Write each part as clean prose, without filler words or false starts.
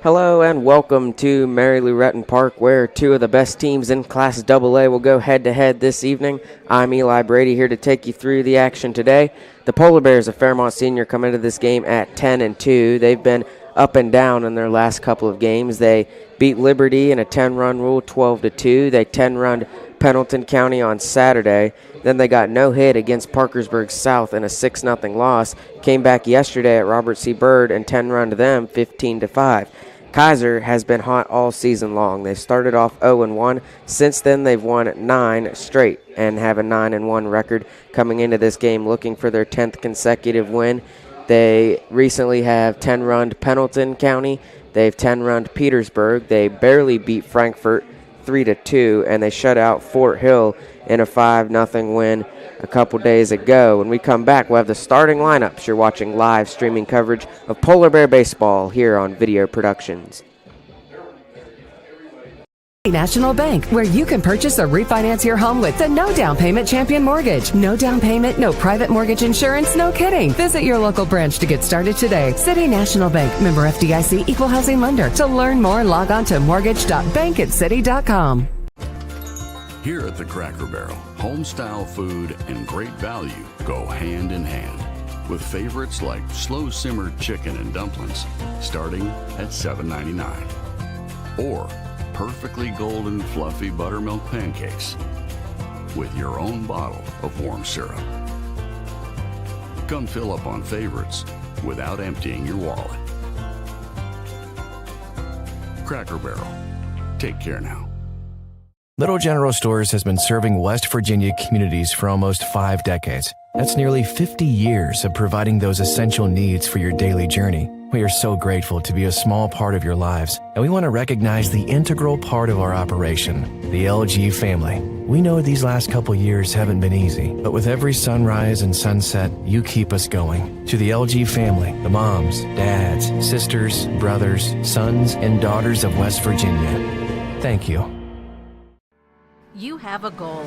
Hello and welcome to Mary Lou Retton Park, where two of the best teams in Class AA will go head-to-head this evening. I'm Eli Brady here to take you through the action today. The Polar Bears of Fairmont Senior come into this game at 10-2. They've been up and down in their last couple of games. They beat Liberty in a 10-run rule, 12-2. They 10-run Pendleton County on Saturday. Then they got no hit against Parkersburg South in a 6-0 loss. Came back yesterday at Robert C. Byrd and 10-run to them, 15-5. Kaiser has been hot all season long. They started off 0-1. Since then, they've won 9 straight and have a 9-1 record coming into this game, looking for their 10th consecutive win. They recently have 10-runned Pendleton County. They've 10-runned Petersburg. They barely beat Frankfort 3-2, and they shut out Fort Hill in a 5-0 win a couple days ago. When we come back, we'll have the starting lineups. You're watching live streaming coverage of Polar Bear Baseball here on Video Productions. National Bank, where you can purchase or refinance your home with the no down payment Champion Mortgage. No down payment, no private mortgage insurance, no kidding. Visit your local branch to get started today. City National Bank, member FDIC, equal housing lender. To learn more, log on to mortgage.bankatcity.com. Here at the Cracker Barrel, home-style food and great value go hand in hand, with favorites like slow-simmered chicken and dumplings starting at $7.99, or perfectly golden fluffy buttermilk pancakes with your own bottle of warm syrup. Come fill up on favorites without emptying your wallet. Cracker Barrel. Take care now. Little General Stores has been serving West Virginia communities for almost 5 decades. That's nearly 50 years of providing those essential needs for your daily journey. We are so grateful to be a small part of your lives, and we want to recognize the integral part of our operation, the LG family. We know these last couple years haven't been easy, but with every sunrise and sunset, you keep us going. To the LG family, the moms, dads, sisters, brothers, sons, and daughters of West Virginia, thank you. You have a goal.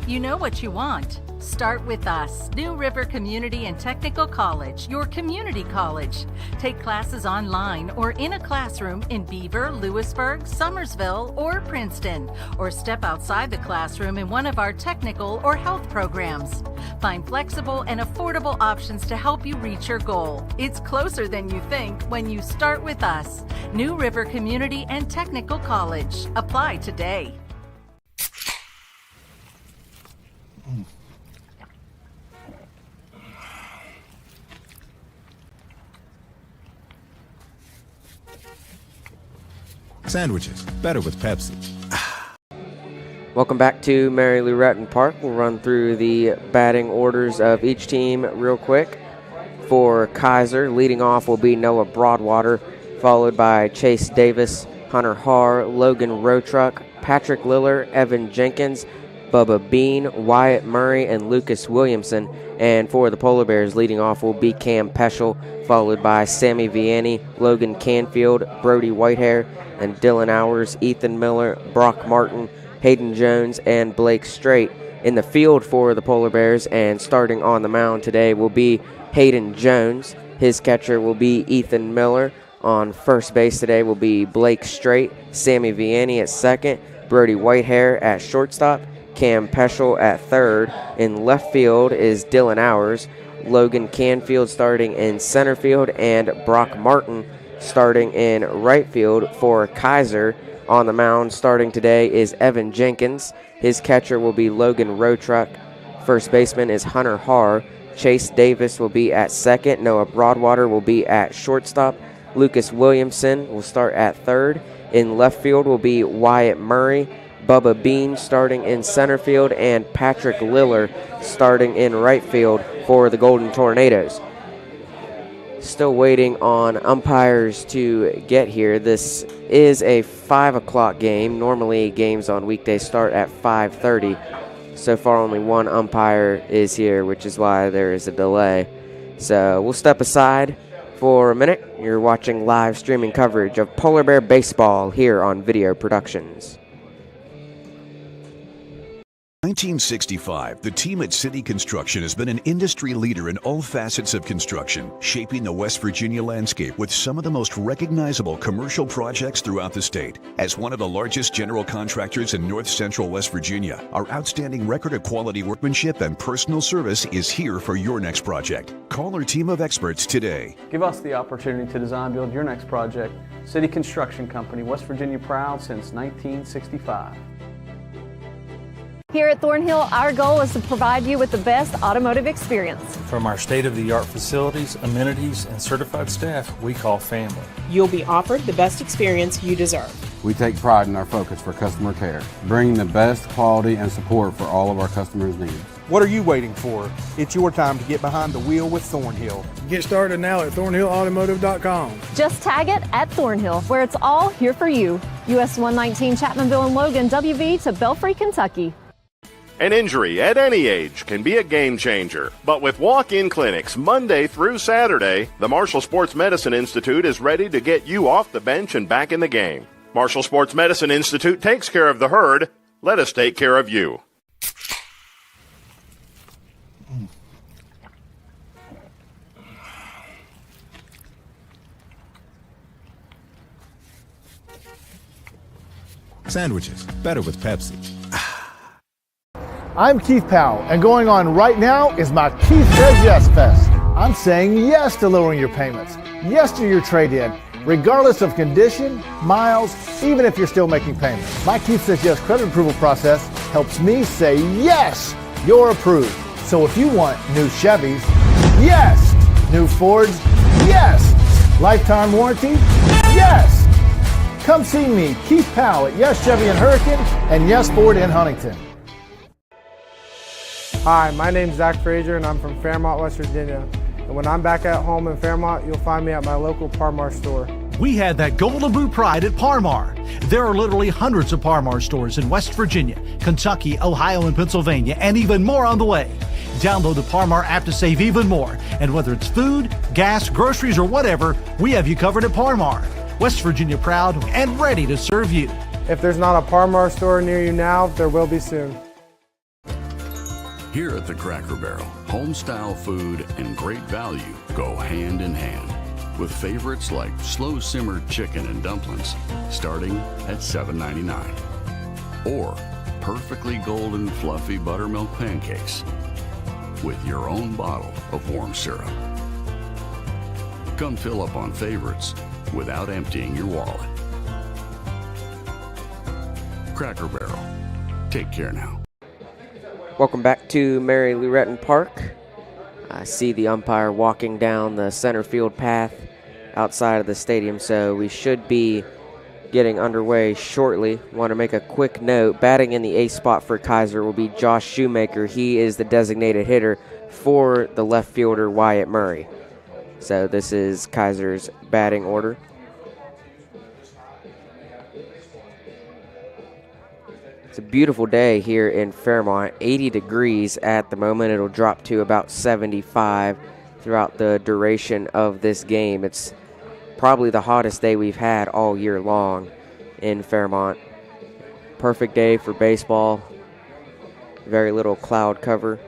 You know what you want. Start with us, New River Community and Technical College, your community college. Take classes online or in a classroom in Beaver, Lewisburg, Summersville, or Princeton, or step outside the classroom in one of our technical or health programs. Find flexible and affordable options to help you reach your goal. It's closer than you think when you start with us, New River Community and Technical College. Apply today. Sandwiches, better with Pepsi. Welcome back to Mary Lou Retton Park. We'll run through the batting orders of each team real quick. For Kaiser, leading off will be Noah Broadwater, followed by Chase Davis, Hunter Haar, Logan Rotruck, Patrick Liller, Evan Jenkins, Bubba Bean, Wyatt Murray, and Lucas Williamson. And for the Polar Bears, leading off will be Cam Peschel, followed by Sammy Vianney, Logan Canfield, Brody Whitehair, and Dylan Hours, Ethan Miller, Brock Martin, Hayden Jones, and Blake Strait. In the field for the Polar Bears and starting on the mound today will be Hayden Jones. His catcher will be Ethan Miller. On first base today will be Blake Strait, Sammy Vianney at second, Brody Whitehair at shortstop, Cam Peschel at third. In left field is Dylan Hours, Logan Canfield starting in center field, and Brock Martin starting in right field. For Kaiser, on the mound starting today is Evan Jenkins. His catcher will be Logan Rotruck. First baseman is Hunter Haar. Chase Davis will be at second. Noah Broadwater will be at shortstop. Lucas Williamson will start at third. In left field will be Wyatt Murray. Bubba Bean starting in center field, and Patrick Liller starting in right field for the Golden Tornadoes. Still waiting on umpires to get here. This is a 5 o'clock game. Normally games on weekdays start at 5:30. So far only one umpire is here, which is why there is a delay. So we'll step aside for a minute. You're watching live streaming coverage of Polar Bear Baseball here on Video Productions. 1965, the team at City Construction has been an industry leader in all facets of construction, shaping the West Virginia landscape with some of the most recognizable commercial projects throughout the state. As one of the largest general contractors in north central West Virginia, our outstanding record of quality workmanship and personal service is here for your next project. Call our team of experts today. Give us the opportunity to design build your next project. City Construction Company, West Virginia proud since 1965. Here at Thornhill, our goal is to provide you with the best automotive experience. From our state-of-the-art facilities, amenities, and certified staff we call family. You'll be offered the best experience you deserve. We take pride in our focus for customer care, bringing the best quality and support for all of our customers' needs. What are you waiting for? It's your time to get behind the wheel with Thornhill. Get started now at thornhillautomotive.com. Just tag it at Thornhill, where it's all here for you. US 119 Chapmanville and Logan, WV to Belfry, Kentucky. An injury at any age can be a game changer. But with walk-in clinics Monday through Saturday, the Marshall Sports Medicine Institute is ready to get you off the bench and back in the game. Marshall Sports Medicine Institute takes care of the herd. Let us take care of you. Sandwiches, better with Pepsi. I'm Keith Powell, and going on right now is my Keith Says Yes Fest. I'm saying yes to lowering your payments, yes to your trade-in, regardless of condition, miles, even if you're still making payments. My Keith Says Yes credit approval process helps me say yes, you're approved. So if you want new Chevys, yes. New Fords, yes. Lifetime warranty, yes. Come see me, Keith Powell at Yes Chevy in Hurricane and Yes Ford in Huntington. Hi, my name's Zach Frazier and I'm from Fairmont, West Virginia. And when I'm back at home in Fairmont, you'll find me at my local Parmar store. We had that golden boot pride at Parmar. There are literally hundreds of Parmar stores in West Virginia, Kentucky, Ohio, and Pennsylvania, and even more on the way. Download the Parmar app to save even more. And whether it's food, gas, groceries, or whatever, we have you covered at Parmar. West Virginia proud and ready to serve you. If there's not a Parmar store near you now, there will be soon. Here at the Cracker Barrel, home-style food and great value go hand in hand, with favorites like slow-simmered chicken and dumplings starting at $7.99, or perfectly golden fluffy buttermilk pancakes with your own bottle of warm syrup. Come fill up on favorites without emptying your wallet. Cracker Barrel. Take care now. Welcome back to Mary Lou Retton Park. I see the umpire walking down the center field path outside of the stadium, so we should be getting underway shortly. Want to make a quick note. Batting in the ace spot for Kaiser will be Josh Shoemaker. He is the designated hitter for the left fielder Wyatt Murray. So this is Kaiser's batting order. It's a beautiful day here in Fairmont, 80 degrees at the moment. It'll drop to about 75 throughout the duration of this game. It's probably the hottest day we've had all year long in Fairmont. Perfect day for baseball. Very little cloud cover.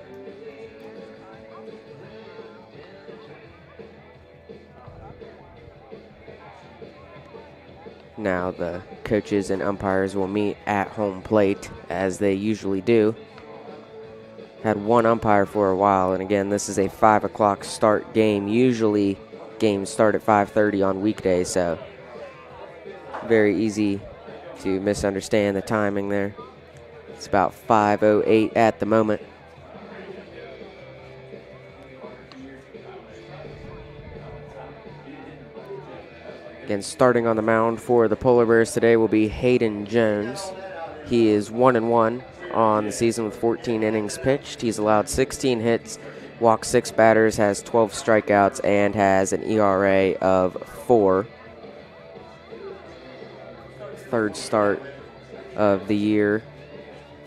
Now the coaches and umpires will meet at home plate as they usually do. Had one umpire for a while, and again, this is a 5 o'clock start game. Usually games start at 5:30 on weekdays, so very easy to misunderstand the timing there. It's about 5:08 at the moment. Again, starting on the mound for the Polar Bears today will be Hayden Jones. He is 1-1 on the season with 14 innings pitched. He's allowed 16 hits, walked 6 batters, has 12 strikeouts, and has an ERA of 4. Third start of the year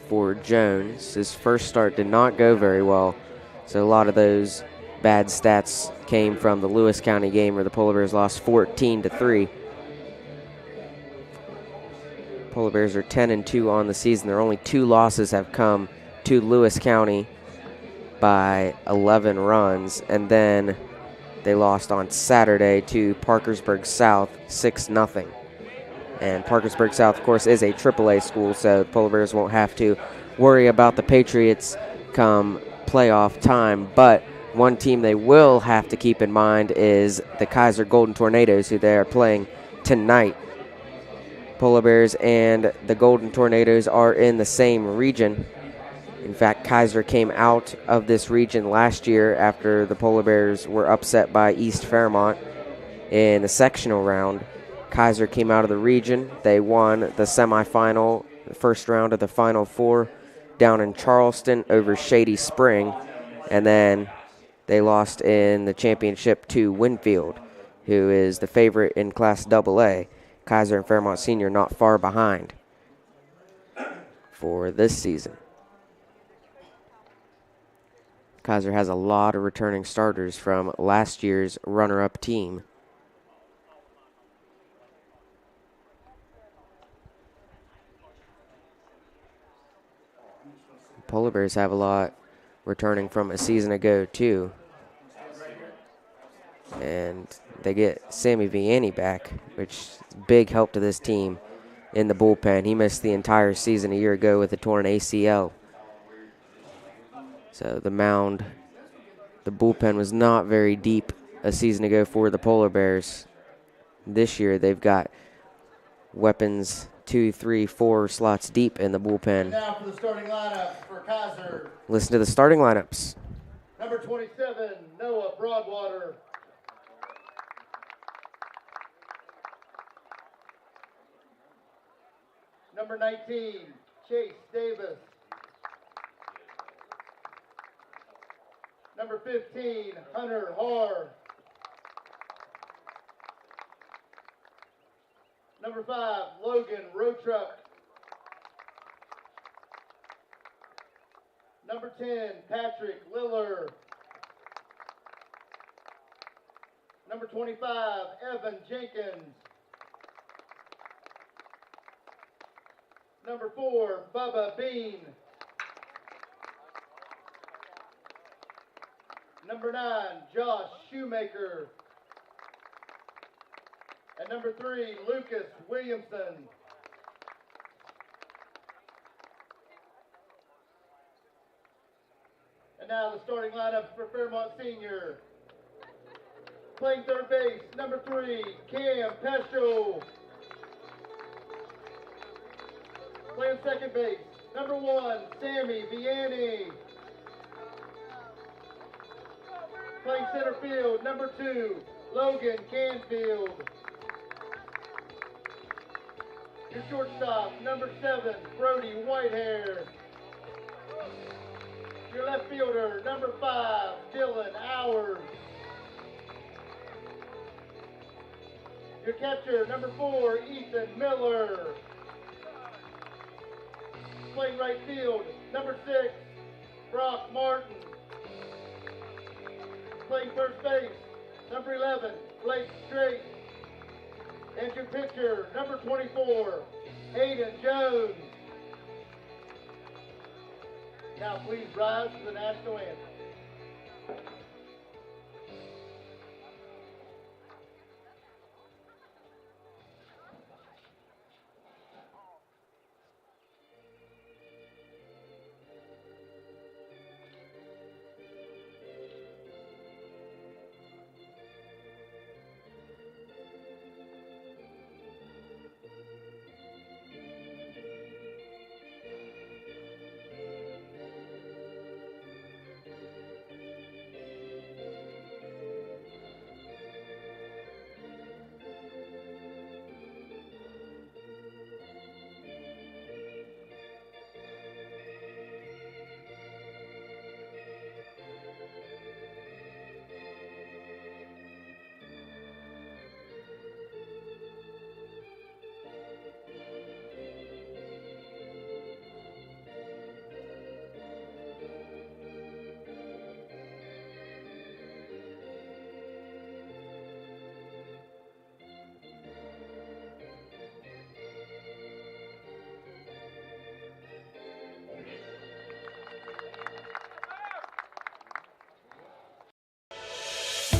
for Jones. His first start did not go very well, so a lot of those bad stats came from the Lewis County game where the Polar Bears lost 14-3. Polar Bears are 10-2 on the season. Their only 2 losses have come to Lewis County by 11 runs, and then they lost on Saturday to Parkersburg South 6-0. And Parkersburg South, of course, is a AAA school, so the Polar Bears won't have to worry about the Patriots come playoff time. But one team they will have to keep in mind is the Kaiser Golden Tornadoes, who they are playing tonight. Polar Bears and the Golden Tornadoes are in the same region. In fact, Kaiser came out of this region last year after the Polar Bears were upset by East Fairmont in the sectional round. Kaiser came out of the region. They won the semifinal, the first round of the Final Four down in Charleston over Shady Spring. And then they lost in the championship to Winfield, who is the favorite in Class AA. Kaiser and Fairmont Senior not far behind for this season. Kaiser has a lot of returning starters from last year's runner-up team. Polar Bears have a lot returning from a season ago, too. And they get Sammy Vianney back, which is a big help to this team in the bullpen. He missed the entire season a year ago with a torn ACL. So the mound, the bullpen was not very deep a season ago for the Polar Bears. This year they've got weapons 2, 3, 4 slots deep in the bullpen. Now for the starting lineup for Kaiser. Listen to the starting lineups. Number 27, Noah Broadwater. Number 19, Chase Davis. Number 15, Hunter Harr. Number 5, Logan Rotruck. Number 10, Patrick Liller. Number 25, Evan Jenkins. Number 4, Bubba Bean. Number 9, Josh Shoemaker. And number 3, Lucas Williamson. And now the starting lineup for Fairmont Senior. Playing third base, number 3, Cam Peschel. Playing second base, number 1, Sammy Vianney. Playing center field, number 2, Logan Canfield. Your shortstop, number 7, Brody Whitehair. Your left fielder, number 5, Dylan Howard. Your catcher, number 4, Ethan Miller. Playing right field, number 6, Brock Martin. Playing first base, number 11, Blake Strait. And your pitcher, number 24, Hayden Jones. Now please rise to the national anthem.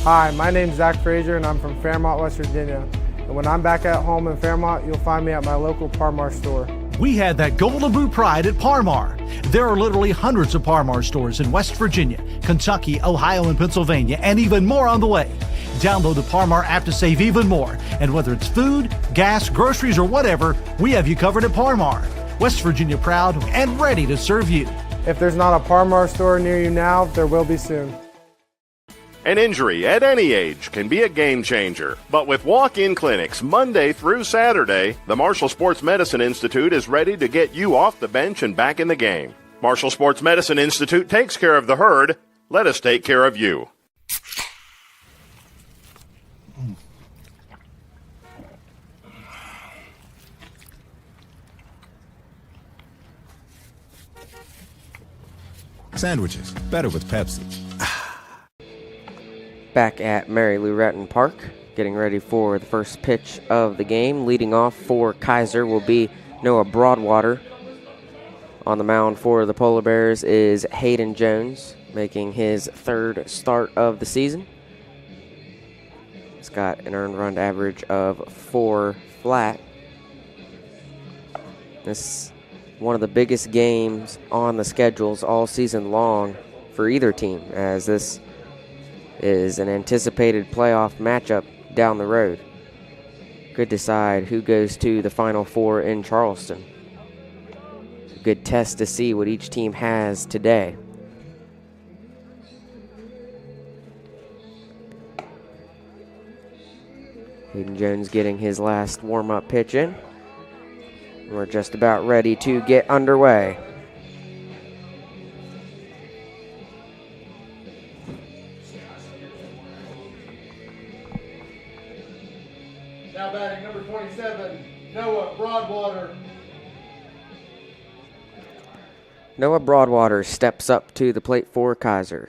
Hi, my name's Zach Frazier and I'm from Fairmont, West Virginia. And when I'm back at home in Fairmont, you'll find me at my local Parmar store. We had that golden boot pride at Parmar. There are literally hundreds of Parmar stores in West Virginia, Kentucky, Ohio, and Pennsylvania, and even more on the way. Download the Parmar app to save even more. And whether it's food, gas, groceries, or whatever, we have you covered at Parmar. West Virginia proud and ready to serve you. If there's not a Parmar store near you now, there will be soon. An injury at any age can be a game changer. But with walk-in clinics Monday through Saturday, the Marshall Sports Medicine Institute is ready to get you off the bench and back in the game. Marshall Sports Medicine Institute takes care of the herd. Let us take care of you. Sandwiches, better with Pepsi. Back at Mary Lou Retton Park, getting ready for the first pitch of the game. Leading off for Kaiser will be Noah Broadwater. On the mound for the Polar Bears is Hayden Jones, making his third start of the season. He's got an earned run average of 4 flat. This is one of the biggest games on the schedules all season long for either team, as this is an anticipated playoff matchup down the road. Could decide who goes to the Final Four in Charleston. It's a good test to see what each team has today. Hayden Jones getting his last warm-up pitch in. We're just about ready to get underway. Now batting number 27, Noah Broadwater. Noah Broadwater steps up to the plate for Kaiser.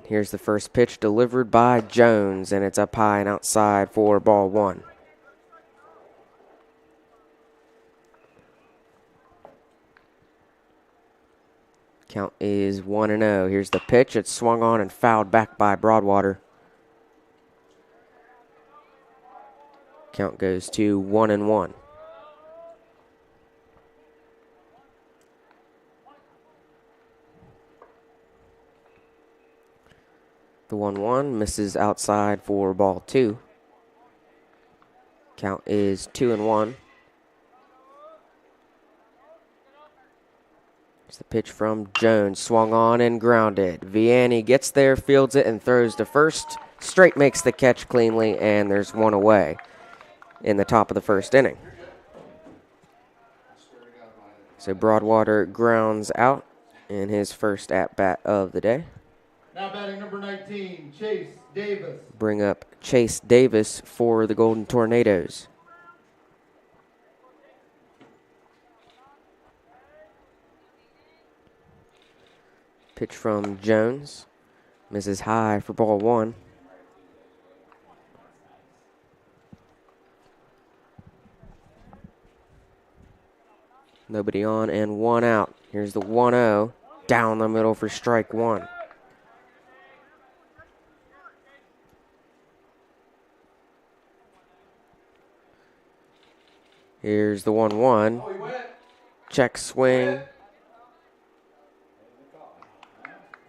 Here's the first pitch delivered by Jones, and it's up high and outside for ball 1. Count is 1-0. Here's the pitch. It's swung on and fouled back by Broadwater. Count goes to 1-1. The 1-1 misses outside for ball 2. Count is 2-1. It's the pitch from Jones, swung on and grounded. Vianney gets there, fields it, and throws to first. Straight makes the catch cleanly, and there's one away in the top of the first inning. So Broadwater grounds out in his first at-bat of the day. Now batting number 19, Chase Davis. Bring up Chase Davis for the Golden Tornadoes. Pitch from Jones. Misses high for ball 1. Nobody on and 1 out. Here's the 1-0. Down the middle for strike 1. Here's the 1-1. Check swing.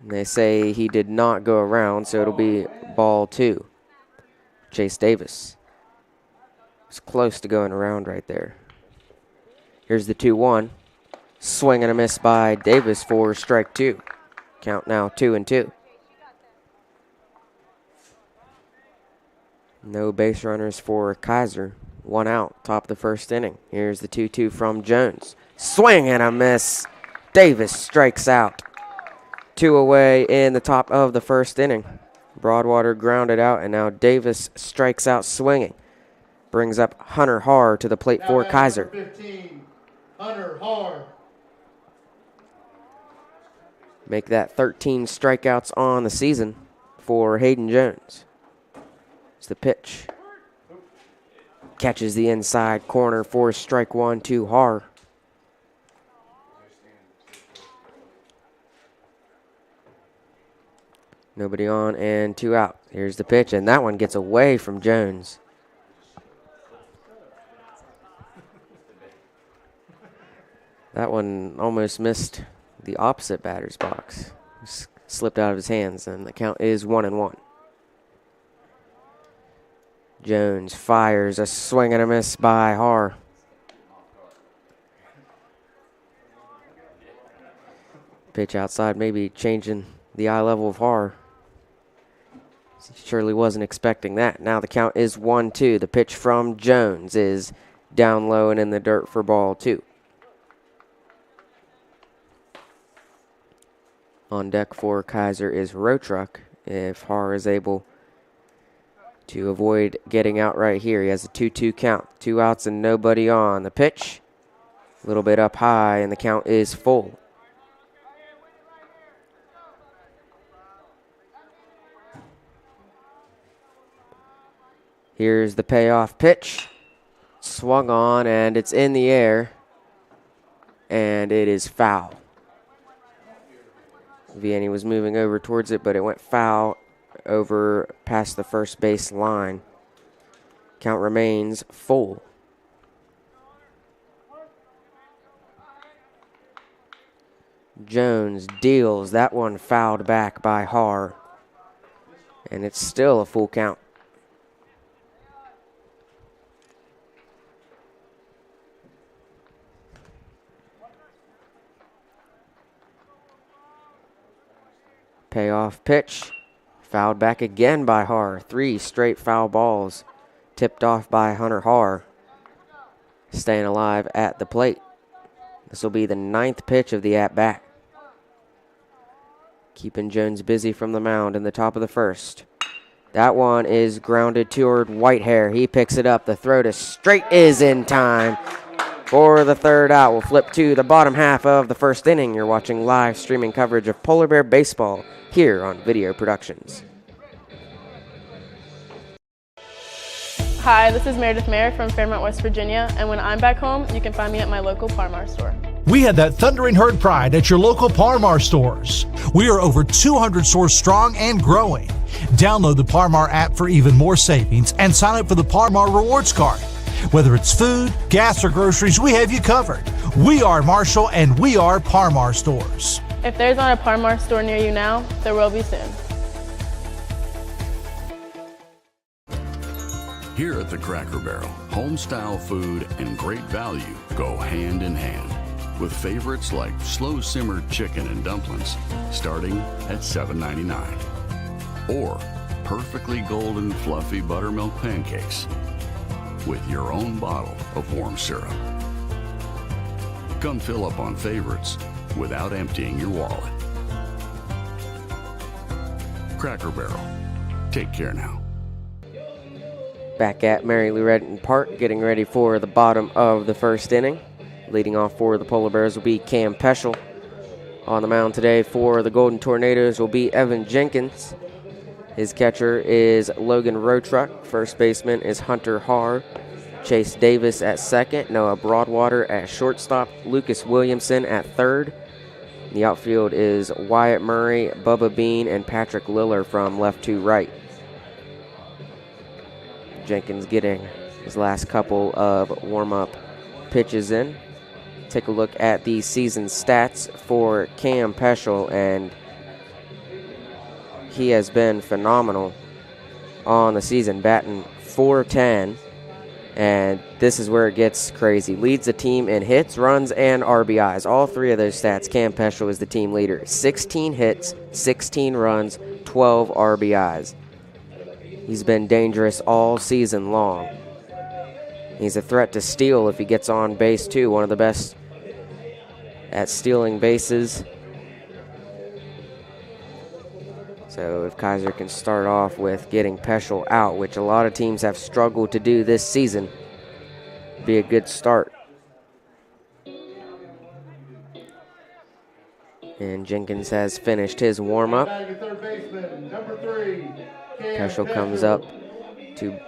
And they say he did not go around, so it'll be ball 2. Chase Davis. It's close to going around right there. Here's the 2-1. Swing and a miss by Davis for strike 2. Count now 2-2. No base runners for Kaiser. 1 out, top of the first inning. Here's the 2-2 from Jones. Swing and a miss. Davis strikes out. 2 away in the top of the first inning. Broadwater grounded out, and now Davis strikes out swinging. Brings up Hunter Harr to the plate for Kaiser. 15, Hunter Harr. Make that 13 strikeouts on the season for Hayden Jones. It's the pitch. Catches the inside corner for strike 1 to Harr. Nobody on and 2 out. Here's the pitch, and that one gets away from Jones. That one almost missed the opposite batter's box. Slipped out of his hands, and the count is 1-1. Jones fires a swing and a miss by Haar. Pitch outside, maybe changing the eye level of Haar. Surely wasn't expecting that. Now the count is 1-2. The pitch from Jones is down low and in the dirt for ball 2. On deck for Kaiser is Rotruck. If Haar is able to avoid getting out right here, he has a 2-2 count. 2 outs and nobody on. The pitch, a little bit up high, and the count is full. Here's the payoff pitch. Swung on, and it's in the air, and it is foul. Vianney was moving over towards it, but it went foul over past the first base line. Count remains full. Jones deals. That one fouled back by Haar, and it's still a full count. Payoff pitch, fouled back again by Haar. 3 straight foul balls tipped off by Hunter Haar. Staying alive at the plate. This will be the 9th pitch of the at-bat. Keeping Jones busy from the mound in the top of the first. That one is grounded toward Whitehair. He picks it up. The throw to straight is in time for the 3rd out. We'll flip to the bottom half of the first inning. You're watching live streaming coverage of Polar Bear Baseball here on Video Productions. Hi, this is Meredith Mayer from Fairmont, West Virginia, and when I'm back home, you can find me at my local Par-Mar store. We had that thundering herd pride at your local Par-Mar stores. We are over 200 stores strong and growing. Download the Par-Mar app for even more savings and sign up for the Par-Mar Rewards Card. Whether it's food, gas, or groceries, we have you covered. We are Marshall, and we are Par-Mar stores. If there's not a Par-Mar store near you now, there will be soon. Here at the Cracker Barrel, home-style food and great value go hand in hand, with favorites like slow-simmered chicken and dumplings starting at $7.99, or perfectly golden fluffy buttermilk pancakes with your own bottle of warm syrup. Come fill up on favorites without emptying your wallet. Cracker Barrel. Take care now. Back at Mary Lou Retton Park, getting ready for the bottom of the first inning. Leading off for the Polar Bears will be Cam Peschel. On the mound today for the Golden Tornadoes will be Evan Jenkins. His catcher is Logan Rotruck. First baseman is Hunter Haar. Chase Davis at second. Noah Broadwater at shortstop. Lucas Williamson at third. The outfield is Wyatt Murray, Bubba Bean, and Patrick Liller from left to right. Jenkins getting his last couple of warm-up pitches in. Take a look at the season stats for Cam Peschel, and he has been phenomenal on the season, batting .410, and this is where it gets crazy. Leads the team in hits, runs, and RBIs. All 3 of those stats, Cam Peschel is the team leader. 16 hits, 16 runs, 12 RBIs. He's been dangerous all season long. He's a threat to steal if he gets on base, too. One of the best at stealing bases. So if Kaiser can start off with getting Peschel out, which a lot of teams have struggled to do this season, be a good start. And Jenkins has finished his warm-up. Peschel comes up to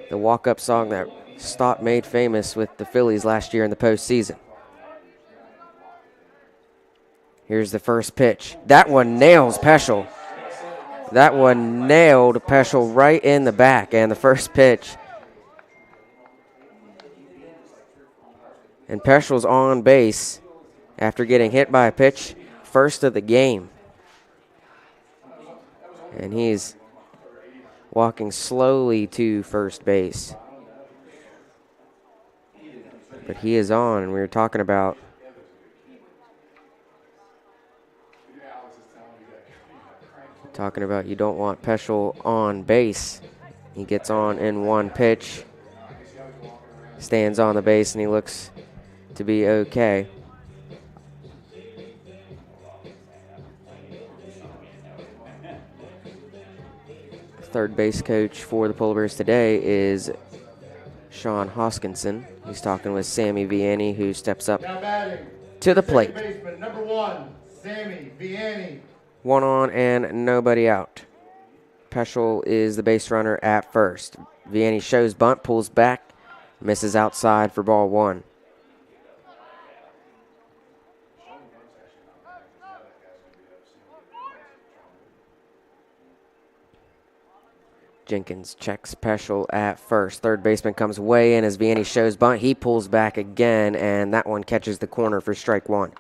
the walk-up song that Stott made famous with the Phillies last year in the postseason. Here's the first pitch. That one nails Peschel. That one nailed Peschel right in the back, and the first pitch. And Peschel's on base after getting hit by a pitch, first of the game. And he's walking slowly to first base. But he is on, and we were talking about you don't want Peschel on base. He gets on in one pitch, stands on the base, and he looks to be okay. Third base coach for the Polar Bears today is Sean Hoskinson. He's talking with Sammy Vianney, who steps up to the plate. Baseman, number 1, Sammy Vianney. One on and nobody out. Peschel is the base runner at first. Vianney shows bunt, pulls back, misses outside for ball 1. Jenkins checks Peschel at first. Third baseman comes way in as Vianney shows bunt. He pulls back again, and that one catches the corner for strike 1.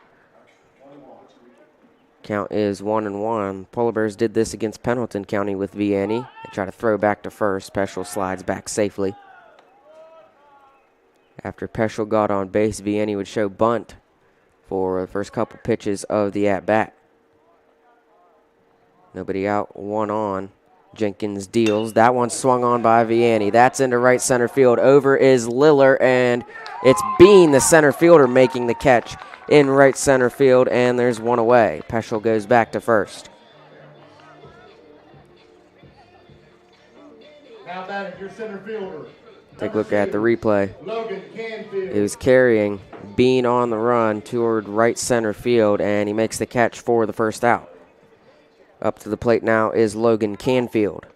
Count is 1-1. Polar Bears did this against Pendleton County with Vianney. They try to throw back to first. Peschel slides back safely. After Peschel got on base, Vianney would show bunt for the first couple pitches of the at-bat. Nobody out, one on. Jenkins deals. That one swung on by Vianney. That's into right center field. Over is Liller, and it's Bean, the center fielder, making the catch in right center field, and there's one away. Peschel goes back to first. Now batting your center fielder. Take a look at the replay. Logan Canfield. He was carrying Bean on the run toward right center field, and he makes the catch for the first out. Up to the plate now is Logan Canfield.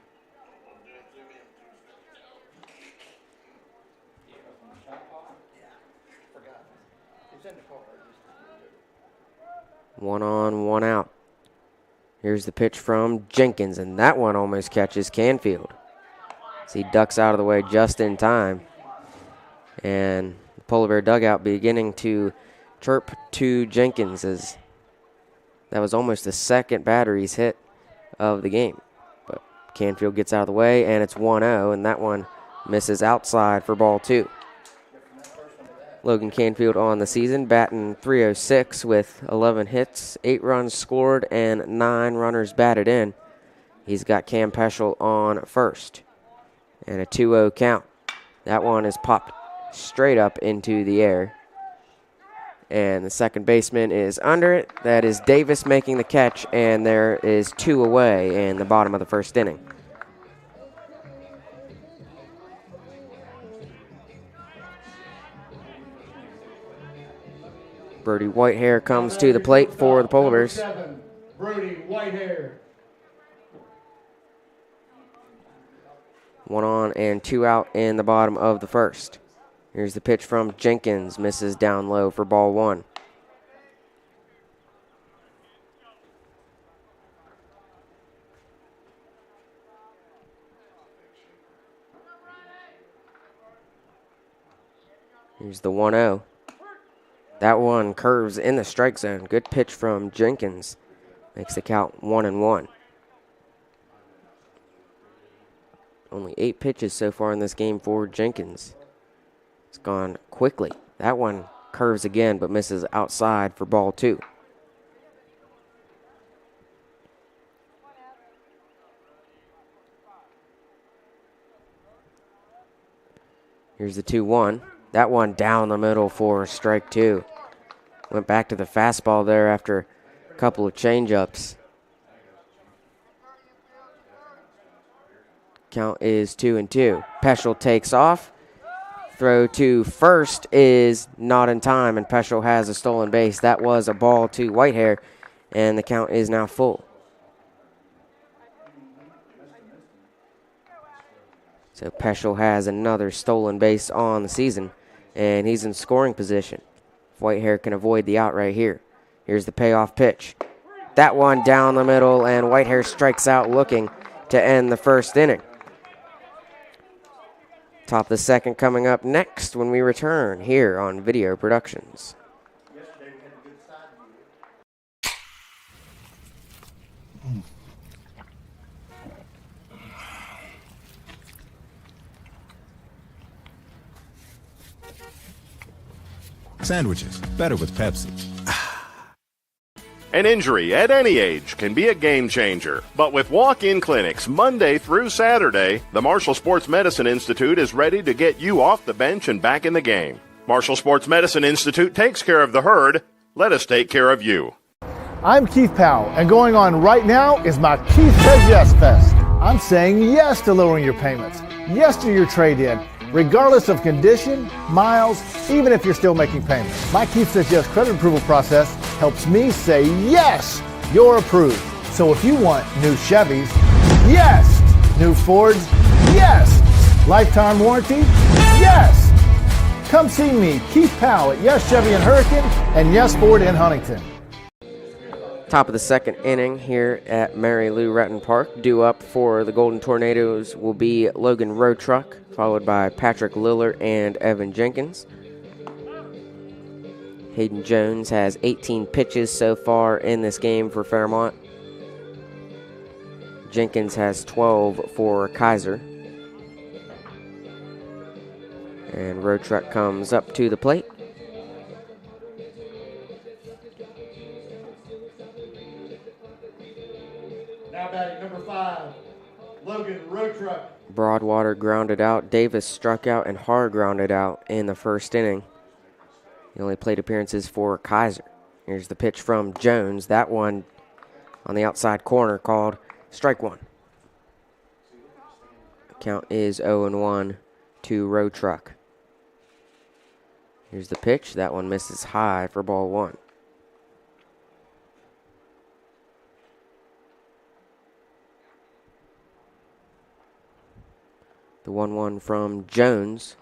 One on, one out. Here's the pitch from Jenkins, and that one almost catches Canfield. So he ducks out of the way just in time. And the Polar Bear dugout beginning to chirp to Jenkins as that was almost the second battery's hit of the game. But Canfield gets out of the way, and it's 1-0, and that one misses outside for ball 2. Logan Canfield on the season, batting .306 with 11 hits, 8 runs scored, and 9 runners batted in. He's got Cam Peschel on first. And a 2-0 count. That one is popped straight up into the air. And the second baseman is under it. That is Davis making the catch, and there is 2 away in the bottom of the first inning. Brody Whitehair comes to the plate for the Polar Bears. 7, Brody Whitehair. 1 on and 2 out in the bottom of the first. Here's the pitch from Jenkins, misses down low for ball 1. Here's the 1-0. That one curves in the strike zone. Good pitch from Jenkins. Makes the count 1-1. Only 8 pitches so far in this game for Jenkins. It's gone quickly. That one curves again but misses outside for ball 2. Here's the 2-1. That one down the middle for strike 2. Went back to the fastball there after a couple of changeups. Count is 2-2. Peschel takes off. Throw to first is not in time, and Peschel has a stolen base. That was a ball to Whitehair, and the count is now full. So Peschel has another stolen base on the season, and he's in scoring position. If Whitehair can avoid the out right here. Here's the payoff pitch. That one down the middle, and Whitehair strikes out looking to end the first inning. Top of the second coming up next when we return here on Video Productions. Sandwiches, better with Pepsi. An injury at any age can be a game changer. But with walk-in clinics Monday through Saturday, the Marshall Sports Medicine Institute is ready to get you off the bench and back in the game. Marshall Sports Medicine Institute takes care of the herd. Let us take care of you. I'm Keith Powell, and going on right now is my Keith Says Yes Fest. I'm saying yes to lowering your payments, yes to your trade-in, regardless of condition, miles, even if you're still making payments. My Keith Says Yes credit approval process helps me say yes, you're approved. So if you want new Chevys, yes. New Fords, yes. Lifetime warranty, yes. Come see me, Keith Powell at Yes Chevy in Hurricane and Yes Ford in Huntington. Top of the second inning here at Mary Lou Retton Park. Due up for the Golden Tornadoes will be Logan Road Truck, followed by Patrick Liller and Evan Jenkins. Hayden Jones has 18 pitches so far in this game for Fairmont. Jenkins has 12 for Kaiser. And Road Truck comes up to the plate. Now batting number 5, Logan Road Truck. Broadwater grounded out, Davis struck out, and Haar grounded out in the first inning. He only played appearances for Kaiser. Here's the pitch from Jones. That one on the outside corner called strike one. Count is 0-1 to Road Truck. Here's the pitch. That one misses high for ball one. The 1-1 from Jones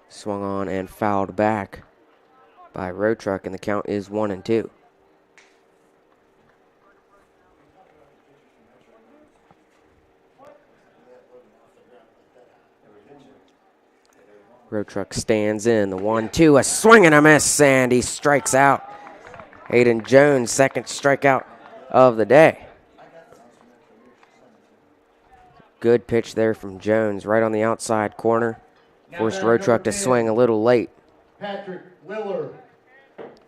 swung on and fouled back by Road Truck, and the count is 1-2. Road Truck stands in the 1-2, a swing and a miss, and he strikes out. Hayden Jones, second strikeout of the day. Good pitch there from Jones, right on the outside corner. Forced Road Truck to swing a little late. Patrick Liller.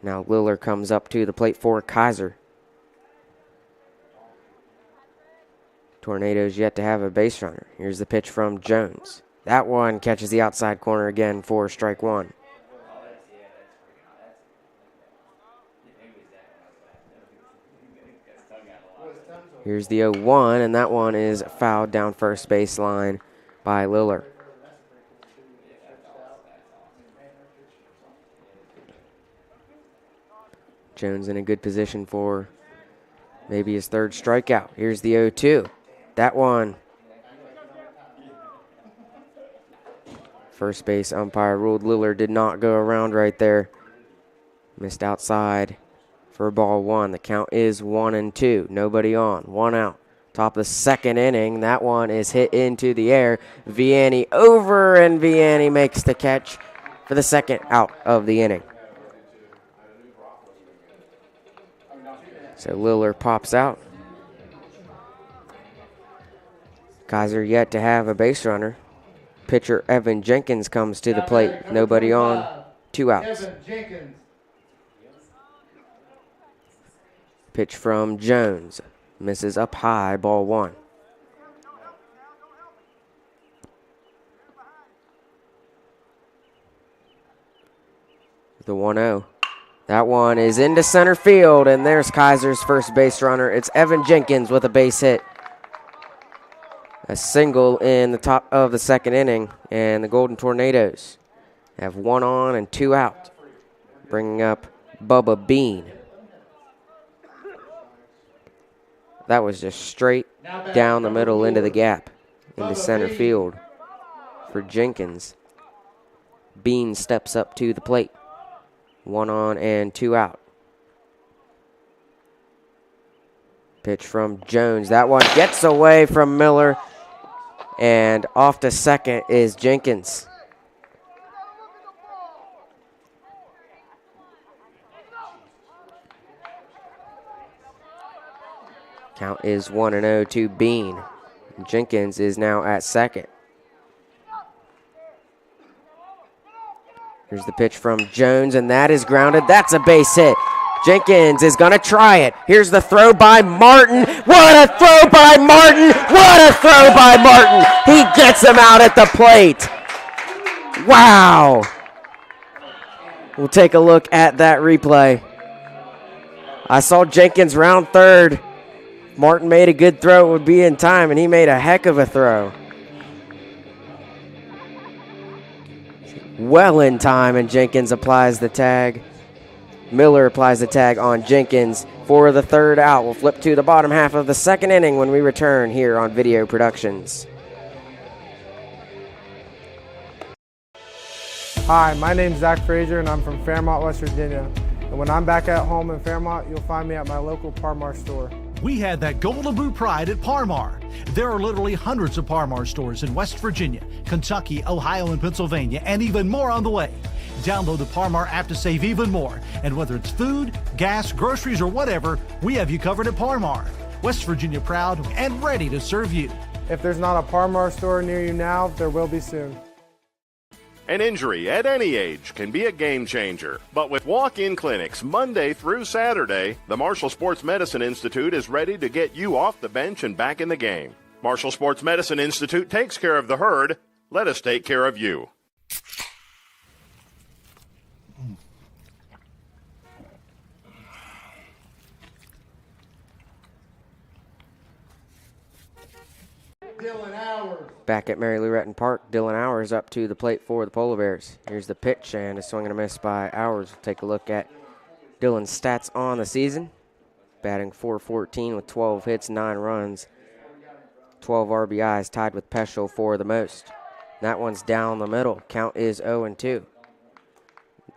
Now Liller comes up to the plate for Kaiser. Tornadoes yet to have a base runner. Here's the pitch from Jones. That one catches the outside corner again for strike one. Here's the 0-1, and that one is fouled down first baseline by Liller. Jones in a good position for maybe his third strikeout. Here's the 0-2. That one. First base umpire ruled Liller did not go around right there. Missed outside for ball one. The count is 1-2. Nobody on. One out. Top of the second inning. That one is hit into the air. Vianney over, and Vianney makes the catch for the second out of the inning. So Liller pops out. Kaiser yet to have a base runner. Pitcher Evan Jenkins comes to the plate. Nobody on. 2 outs. Pitch from Jones. Misses up high, ball one. The 1-0. That one is into center field, and there's Kaiser's first base runner. It's Evan Jenkins with a base hit. A single in the top of the second inning, and the Golden Tornadoes have 1 on and 2 out, bringing up Bubba Bean. That was just straight down the middle into the gap, into center field for Jenkins. Bean steps up to the plate. 1 on and 2 out. Pitch from Jones. That one gets away from Miller. And off to second is Jenkins. Count is 1-0 to Bean. Jenkins is now at second. Here's the pitch from Jones, and that is grounded. That's a base hit. Jenkins is going to try it. Here's the throw by Martin. What a throw by Martin! What a throw by Martin! He gets him out at the plate. Wow. We'll take a look at that replay. I saw Jenkins round third. Martin made a good throw. It would be in time, and he made a heck of a throw. Well in time, and Jenkins applies the tag. Miller applies the tag on Jenkins for the third out. We'll flip to the bottom half of the second inning when we return here on Video Productions. Hi, my name's Zach Frazier, and I'm from Fairmont, West Virginia. And when I'm back at home in Fairmont, you'll find me at my local Parmar store. We had that Golden Boot pride at Parmar. There are literally hundreds of Parmar stores in West Virginia, Kentucky, Ohio, and Pennsylvania, and even more on the way. Download the Parmar app to save even more. And whether it's food, gas, groceries, or whatever, we have you covered at Parmar. West Virginia proud and ready to serve you. If there's not a Parmar store near you now, there will be soon. An injury at any age can be a game changer, but with walk-in clinics Monday through Saturday, the Marshall Sports Medicine Institute is ready to get you off the bench and back in the game. Marshall Sports Medicine Institute takes care of the herd. Let us take care of you. Back at Mary Lou Retton Park, Dylan Hours up to the plate for the Polar Bears. Here's the pitch, and a swing and a miss by Hours. We'll take a look at Dylan's stats on the season. Batting .414 with 12 hits, 9 runs, 12 RBIs, tied with Peschel for the most. That one's down the middle. Count is 0-2.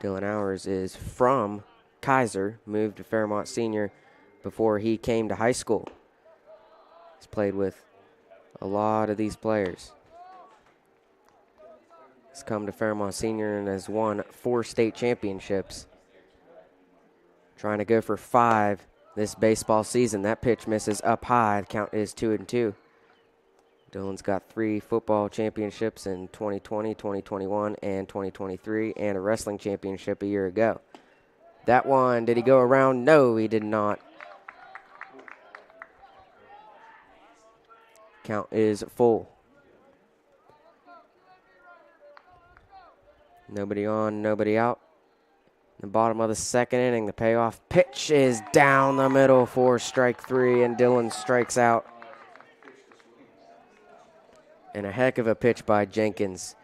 Dylan Hours is from Kaiser, moved to Fairmont Senior before he came to high school. He's played with a lot of these players. He's come to Fairmont Senior and has won 4 state championships. Trying to go for 5 this baseball season. That pitch misses up high. The count is 2-2. Dylan's got 3 football championships in 2020, 2021, and 2023, and a wrestling championship a year ago. That one, did he go around? No, he did not. Count is full. Nobody on, nobody out. The bottom of the second inning, the payoff pitch is down the middle for strike 3, and Dylan strikes out. And a heck of a pitch by Jenkins.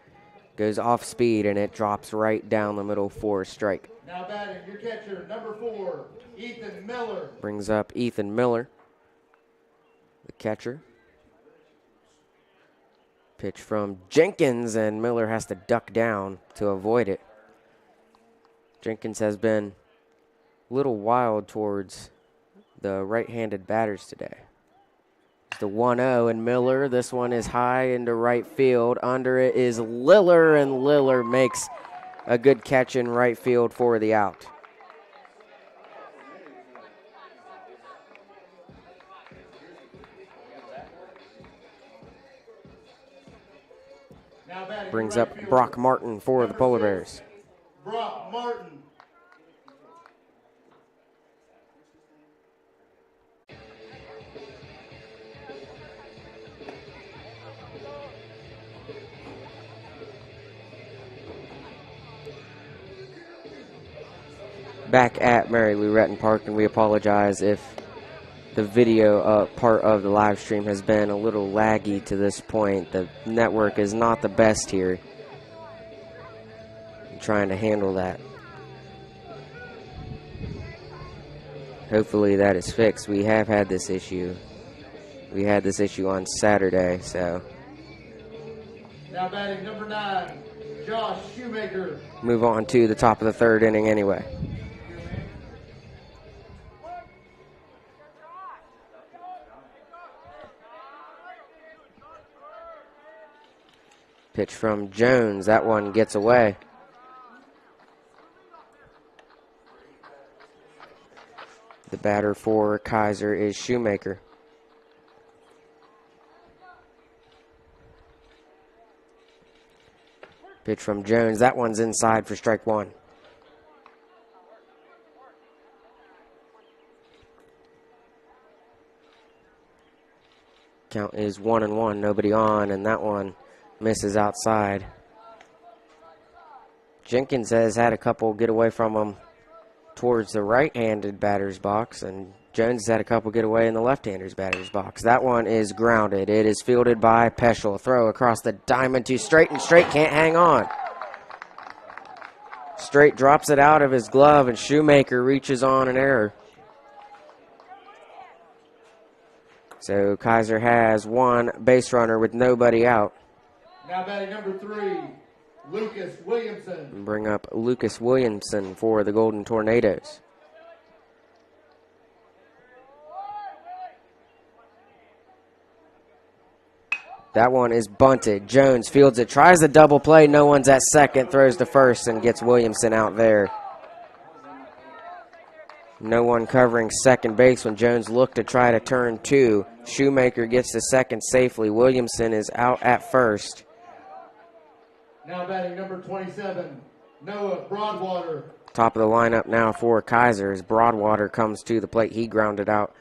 Goes off speed, and it drops right down the middle for a strike. Now batting, your catcher, number 4, Ethan Miller. Brings up Ethan Miller, the catcher. Pitch from Jenkins, and Miller has to duck down to avoid it. Jenkins has been a little wild towards the right-handed batters today. It's the 1-0, and Miller, this one is high into right field. Under it is Liller, and Liller makes a good catch in right field for the out. Brings up Brock Martin for the Polar Bears. Brock Martin. Back at Mary Lou Retton Park, and we apologize if the video part of the live stream has been a little laggy to this point. The network is not the best here. I'm trying to handle that. Hopefully that is fixed. We have had this issue. We had this issue on Saturday, so. Now batting number 9, Josh Shoemaker. Move on to the top of the third inning anyway. Pitch from Jones. That one gets away. The batter for Kaiser is Shoemaker. Pitch from Jones. That one's inside for strike one. Count is 1-1, nobody on, and that one misses outside. Jenkins has had a couple get away from him towards the right-handed batter's box, and Jones has had a couple get away in the left-hander's batter's box. That one is grounded. It is fielded by Peschel. Throw across the diamond to Straight, and Straight can't hang on. Straight drops it out of his glove, and Shoemaker reaches on an error. So Kaiser has one base runner with nobody out. Now batting number 3, Lucas Williamson. Bring up Lucas Williamson for the Golden Tornadoes. That one is bunted. Jones fields it, tries a double play. No one's at second, throws to first, and gets Williamson out there. No one covering second base when Jones looked to try to turn two. Shoemaker gets to second safely. Williamson is out at first. Now batting number 27, Noah Broadwater. Top of the lineup now for Kaiser as Broadwater comes to the plate. He grounded out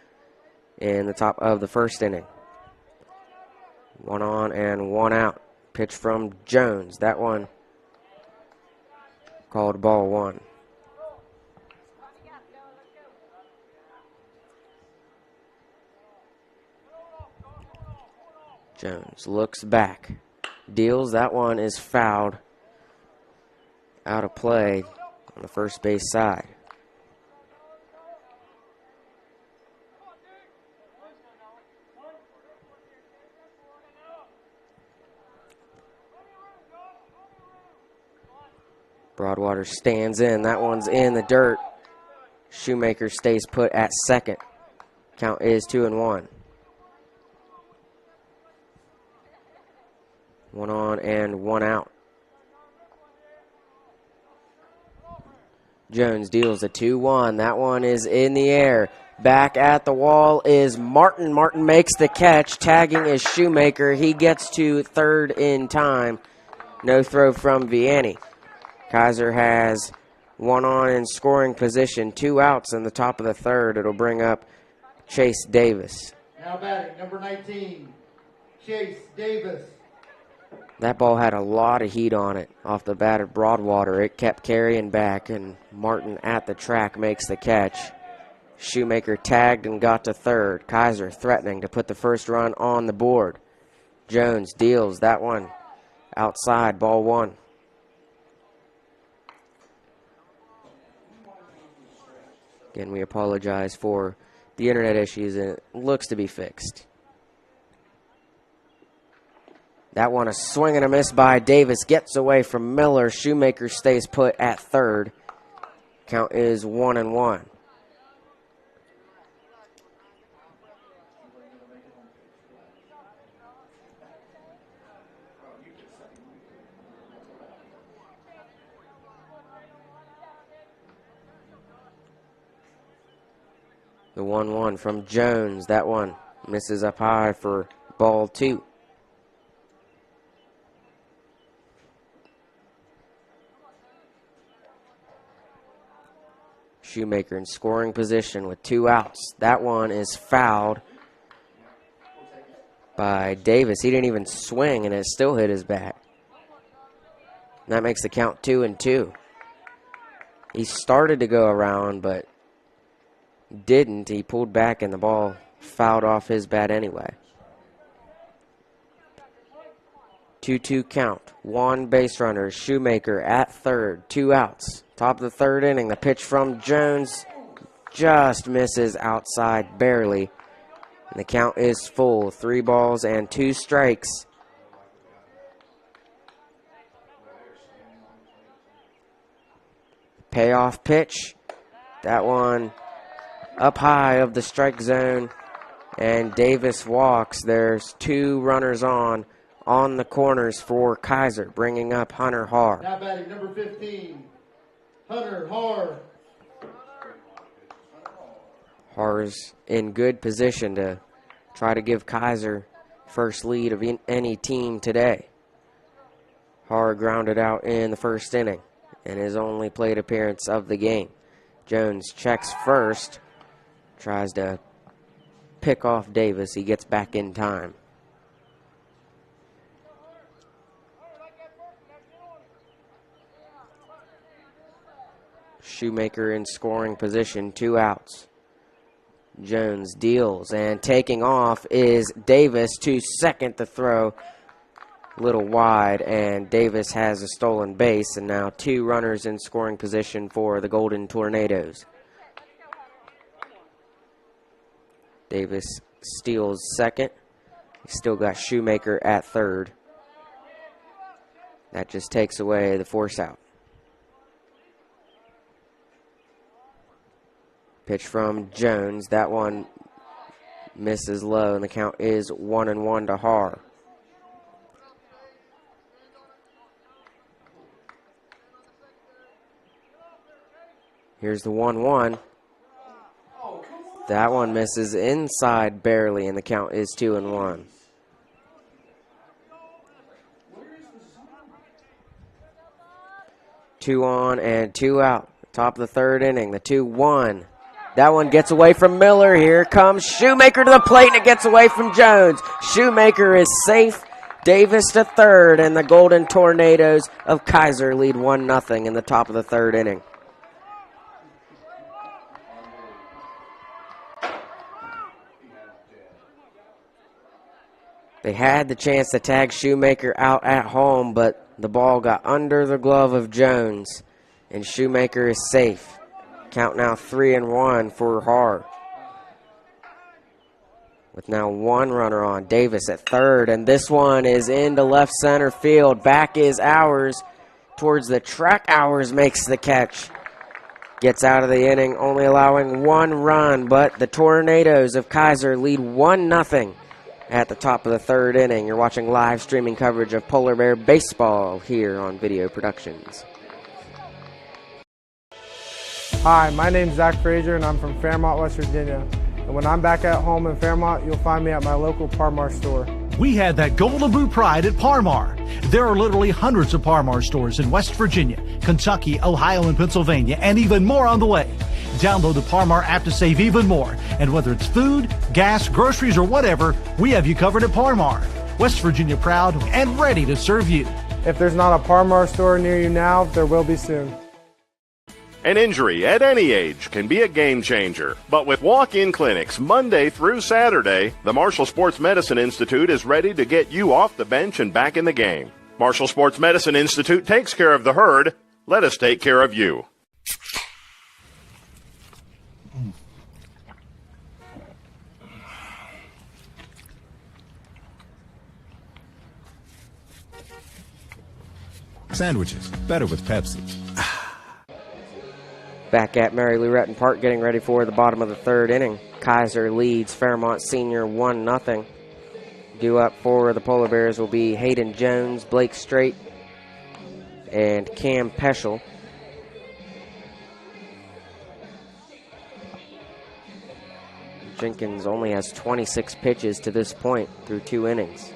in the top of the first inning. 1 on and 1 out. Pitch from Jones. That one called ball 1. Jones looks back, deals. That one is fouled out of play on the first base side. Broadwater stands in. That one's in the dirt. Shoemaker stays put at second. Count is 2-1. 1 on and 1 out. Jones deals a 2-1. That one is in the air. Back at the wall is Martin. Martin makes the catch. Tagging is Shoemaker. He gets to third in time. No throw from Vianney. Kaiser has 1 on in scoring position. 2 outs in the top of the third. It'll bring up Chase Davis. Now batting number 19, Chase Davis. That ball had a lot of heat on it off the bat of Broadwater. It kept carrying back, and Martin at the track makes the catch. Shoemaker tagged and got to third. Kaiser threatening to put the first run on the board. Jones deals that one outside, ball 1. Again, we apologize for the internet issues, and it looks to be fixed. That one a swing and a miss by Davis. Gets away from Miller. Shoemaker stays put at third. Count is 1-1. The 1-1 from Jones. That one misses up high for ball 2. Shoemaker in scoring position with 2 outs. That one is fouled by Davis. He didn't even swing, and it still hit his bat. And that makes the count 2-2. He started to go around, but didn't. He pulled back, and the ball fouled off his bat anyway. 2-2 count. 1 base runner. Shoemaker at third. 2 outs. Top of the third inning. The pitch from Jones just misses outside barely. And the count is full. 3 balls and 2 strikes. Payoff pitch. That one up high of the strike zone. And Davis walks. There's 2 runners on on the corners for Kaiser, bringing up Hunter Haar. Now batting number 15, Hunter Haar. Haar's in good position to try to give Kaiser first lead of any team today. Haar grounded out in the first inning in his only plate appearance of the game. Jones checks first, tries to pick off Davis. He gets back in time. Shoemaker in scoring position, 2 outs. Jones deals, and taking off is Davis to second. The throw a little wide, and Davis has a stolen base, and now 2 runners in scoring position for the Golden Tornadoes. Davis steals second. He's still got Shoemaker at third. That just takes away the force out. Pitch from Jones. That one misses low, and the count is 1-1 to Haar. Here's the 1-1. That one misses inside barely, and the count is 2-1. Two on and 2 out. Top of the third inning, the 2-1. That one gets away from Miller. Here comes Shoemaker to the plate, and it gets away from Jones. Shoemaker is safe. Davis to third, and the Golden Tornadoes of Kaiser lead 1-0 in the top of the third inning. They had the chance to tag Shoemaker out at home, but the ball got under the glove of Jones, and Shoemaker is safe. Count now 3-1 for Haar. With now 1 runner on. Davis at third, and this one is into left center field. Back is Hours towards the track. Hours makes the catch. Gets out of the inning, only allowing 1 run, but the Tornadoes of Kaiser lead 1-0 at the top of the third inning. You're watching live streaming coverage of Polar Bear Baseball here on Video Productions. Hi, my name's Zach Frazier, and I'm from Fairmont, West Virginia. And when I'm back at home in Fairmont, you'll find me at my local Parmar store. We had that Golden Boot pride at Parmar. There are literally hundreds of Parmar stores in West Virginia, Kentucky, Ohio, and Pennsylvania, and even more on the way. Download the Parmar app to save even more. And whether it's food, gas, groceries, or whatever, we have you covered at Parmar. West Virginia proud and ready to serve you. If there's not a Parmar store near you now, there will be soon. An injury at any age can be a game changer. But with walk-in clinics Monday through Saturday, the Marshall Sports Medicine Institute is ready to get you off the bench and back in the game. Marshall Sports Medicine Institute takes care of the herd. Let us take care of you. Sandwiches, better with Pepsi. Back at Mary Lou Retton Park, getting ready for the bottom of the third inning. Kaiser leads Fairmont Senior 1-0. Due up for the Polar Bears will be Hayden Jones, Blake Straight, and Cam Peschel. Jenkins only has 26 pitches to this point through 2 innings.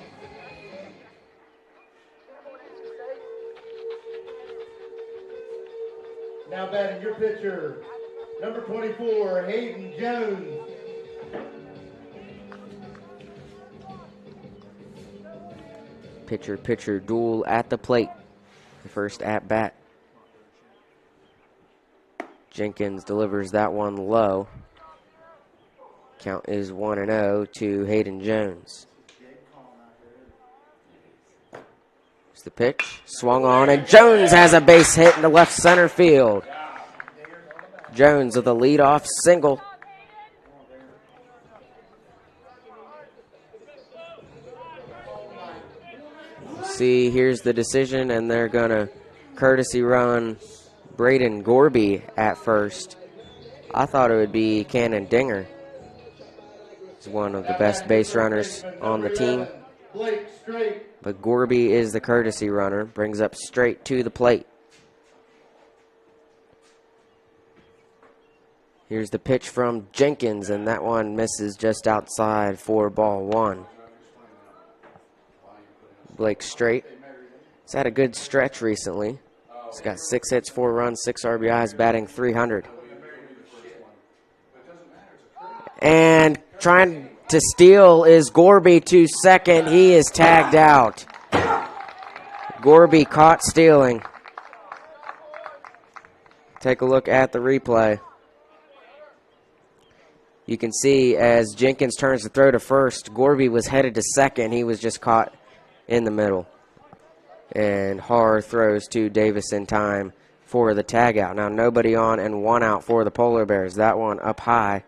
Now batting your pitcher, number 24, Hayden Jones. Pitcher duel at the plate. The first at bat. Jenkins delivers that one low. Count is 1-0 to Hayden Jones. Here's the pitch. Swung on, and Jones has a base hit into left center field. Jones with a leadoff single. See, here's the decision, and they're going to courtesy run Braden Gorby at first. I thought it would be Cannon Dinger. He's one of the best base runners on the team. Blake straight. But Gorby is the courtesy runner, brings up straight to the plate. Here's the pitch from Jenkins, and that one misses just outside for ball one. Blake straight. He's had a good stretch recently. He's got 6 hits, 4 runs, 6 RBIs, batting .300. And trying to steal is Gorby to second. He is tagged out. Gorby caught stealing. Take a look at the replay. You can see as Jenkins turns to throw to first, Gorby was headed to second. He was just caught in the middle. And Haar throws to Davis in time for the tag out. Now nobody on and 1 out for the Polar Bears. That one up high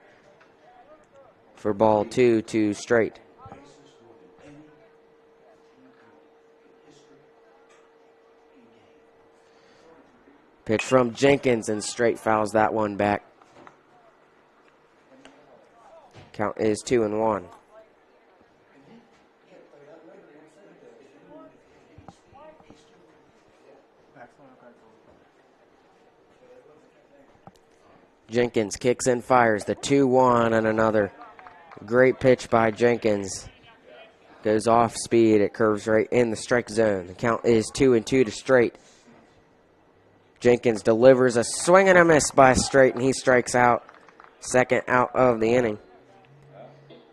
for ball 2 to straight. Pitch from Jenkins, and straight fouls that one back. Count is 2-1. Jenkins kicks and fires the 2-1, and another great pitch by Jenkins. Goes off speed. It curves right in the strike zone. The count is 2-2 to straight. Jenkins delivers a swing and a miss by Straight, and he strikes out. Second out of the inning.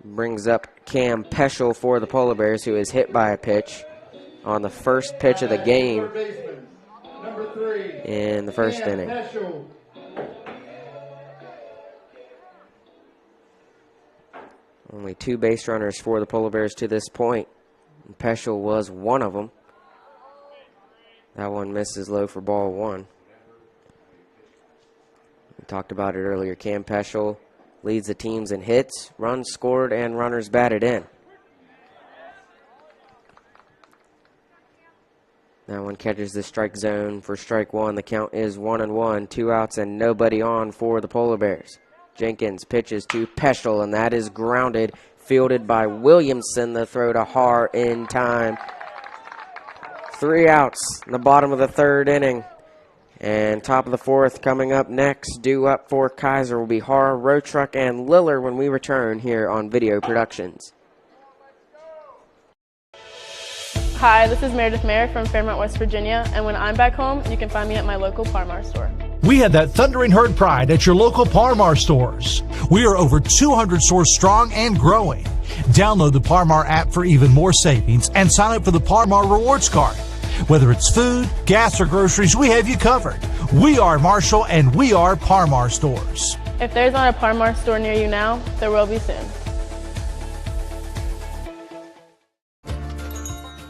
Brings up Cam Peschel for the Polar Bears, who is hit by a pitch on the first pitch of the game in the first inning. Only 2 base runners for the Polar Bears to this point. And Peschel was one of them. That one misses low for ball 1. We talked about it earlier. Cam Peschel leads the teams in hits, runs scored, and runners batted in. That one catches the strike zone for strike 1. The count is 1-1. 2 outs and nobody on for the Polar Bears. Jenkins pitches to Peschel, and that is grounded, fielded by Williamson. The throw to Haar in time. 3 outs in the bottom of the 3rd inning. And top of the 4th coming up next. Due up for Kaiser will be Haar, Rotruck, and Liller when we return here on Video Productions. Hi, this is Meredith Mayer from Fairmont, West Virginia, and when I'm back home, you can find me at my local Par-Mar store. We had that thundering herd pride at your local Par-Mar stores. We are over 200 stores strong and growing. Download the Par-Mar app for even more savings and sign up for the Par-Mar rewards card. Whether it's food, gas, or groceries, we have you covered. We are Marshall, and we are Par-Mar stores. If there's not a Par-Mar store near you now, there will be soon.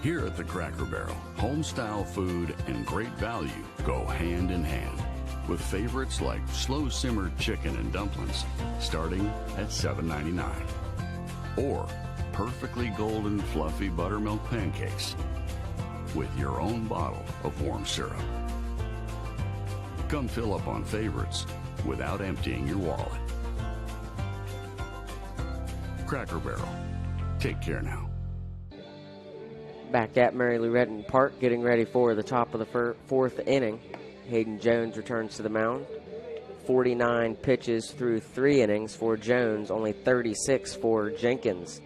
Here at the Cracker Barrel, home-style food and great value go hand in hand, with favorites like slow-simmered chicken and dumplings starting at $7.99, or perfectly golden fluffy buttermilk pancakes with your own bottle of warm syrup. Come fill up on favorites without emptying your wallet. Cracker Barrel. Take care now. Back at Mary Lou Retton Park, getting ready for the top of the 4th inning. Hayden Jones returns to the mound. 49 pitches through 3 innings for Jones, only 36 for Jenkins.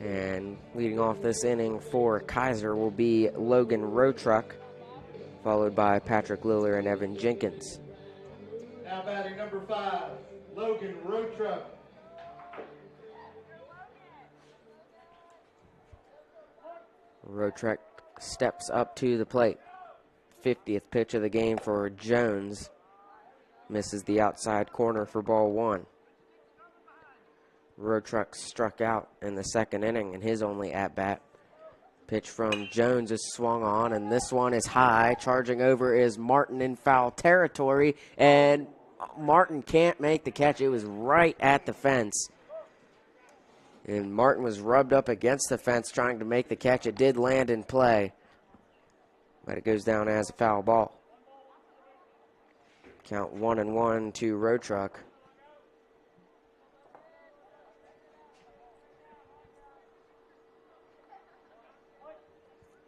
And leading off this inning for Kaiser will be Logan Rotruck, followed by Patrick Liller and Evan Jenkins. Now batting number 5, Logan Rotruck. Rotruck steps up to the plate. 50th pitch of the game for Jones. Misses the outside corner for ball 1. Rotruck struck out in the 2nd inning in his only at-bat. Pitch from Jones is swung on, and this one is high. Charging over is Martin in foul territory, and Martin can't make the catch. It was right at the fence. And Martin was rubbed up against the fence trying to make the catch. It did land in play, but it goes down as a foul ball. Count 1-1 to Road Truck.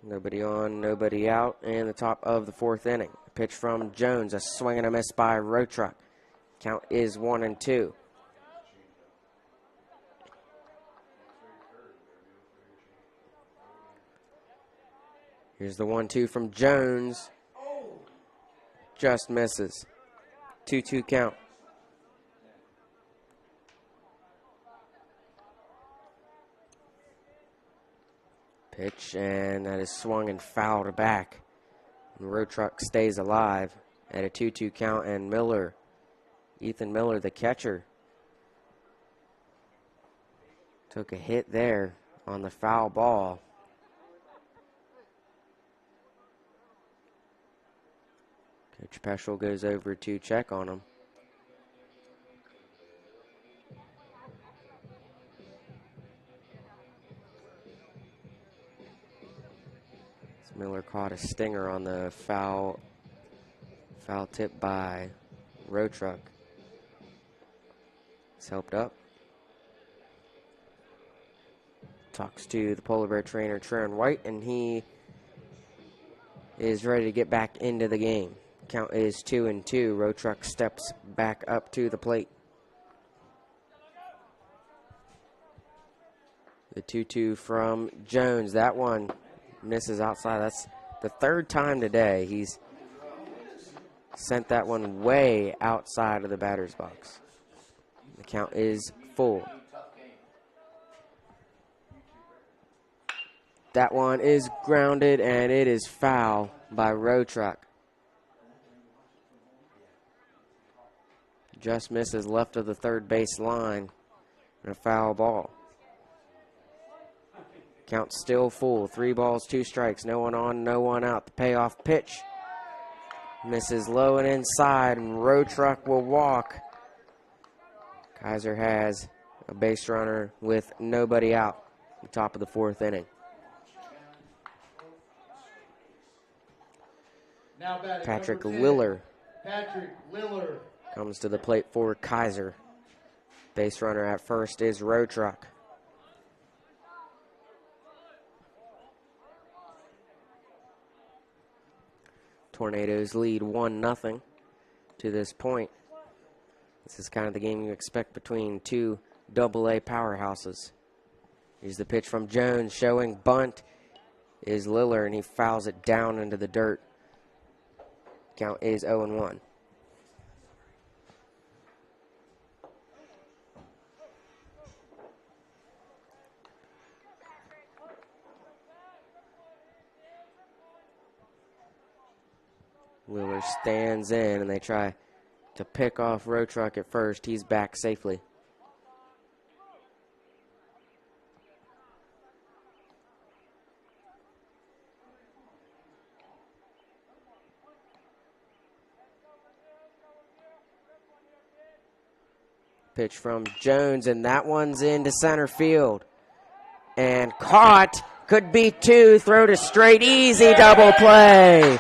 Nobody on, nobody out, and the top of the fourth inning. Pitch from Jones, a swing and a miss by Road Truck. Count is 1-2. Here's the 1-2 from Jones. Just misses. 2-2 count. Pitch, and that is swung and fouled back. The Road Truck stays alive at a 2-2 count, and Miller, Ethan Miller, the catcher, took a hit there on the foul ball. Coach Peschel goes over to check on him. Miller caught a stinger on the foul tip by Road Truck. He's helped up. Talks to the Polar Bear trainer, Trent White, and he is ready to get back into the game. Count is 2-2. Road Truck steps back up to the plate. The 2-2 from Jones. That one misses outside. That's the third time today he's sent that one way outside of the batter's box. The count is full. That one is grounded, and it is foul by Road Truck. Just misses left of the third base line, and a foul ball. Count still full. 3 balls, 2 strikes. No one on, no one out. The payoff pitch misses low and inside, and Road Truck will walk. Kaiser has a base runner with nobody out at the top of the fourth inning. Patrick Liller comes to the plate for Kaiser. Base runner at first is Road Truck. Tornadoes lead 1-0 to this point. This is kind of the game you expect between two AA powerhouses. Here's the pitch from Jones, showing bunt is Liller, and he fouls it down into the dirt. Count is 0-1. Liller stands in, and they try to pick off Road Truck at first. He's back safely. Pitch from Jones, and that one's into center field. And caught. Could be 2. Throw to straight. Easy double play.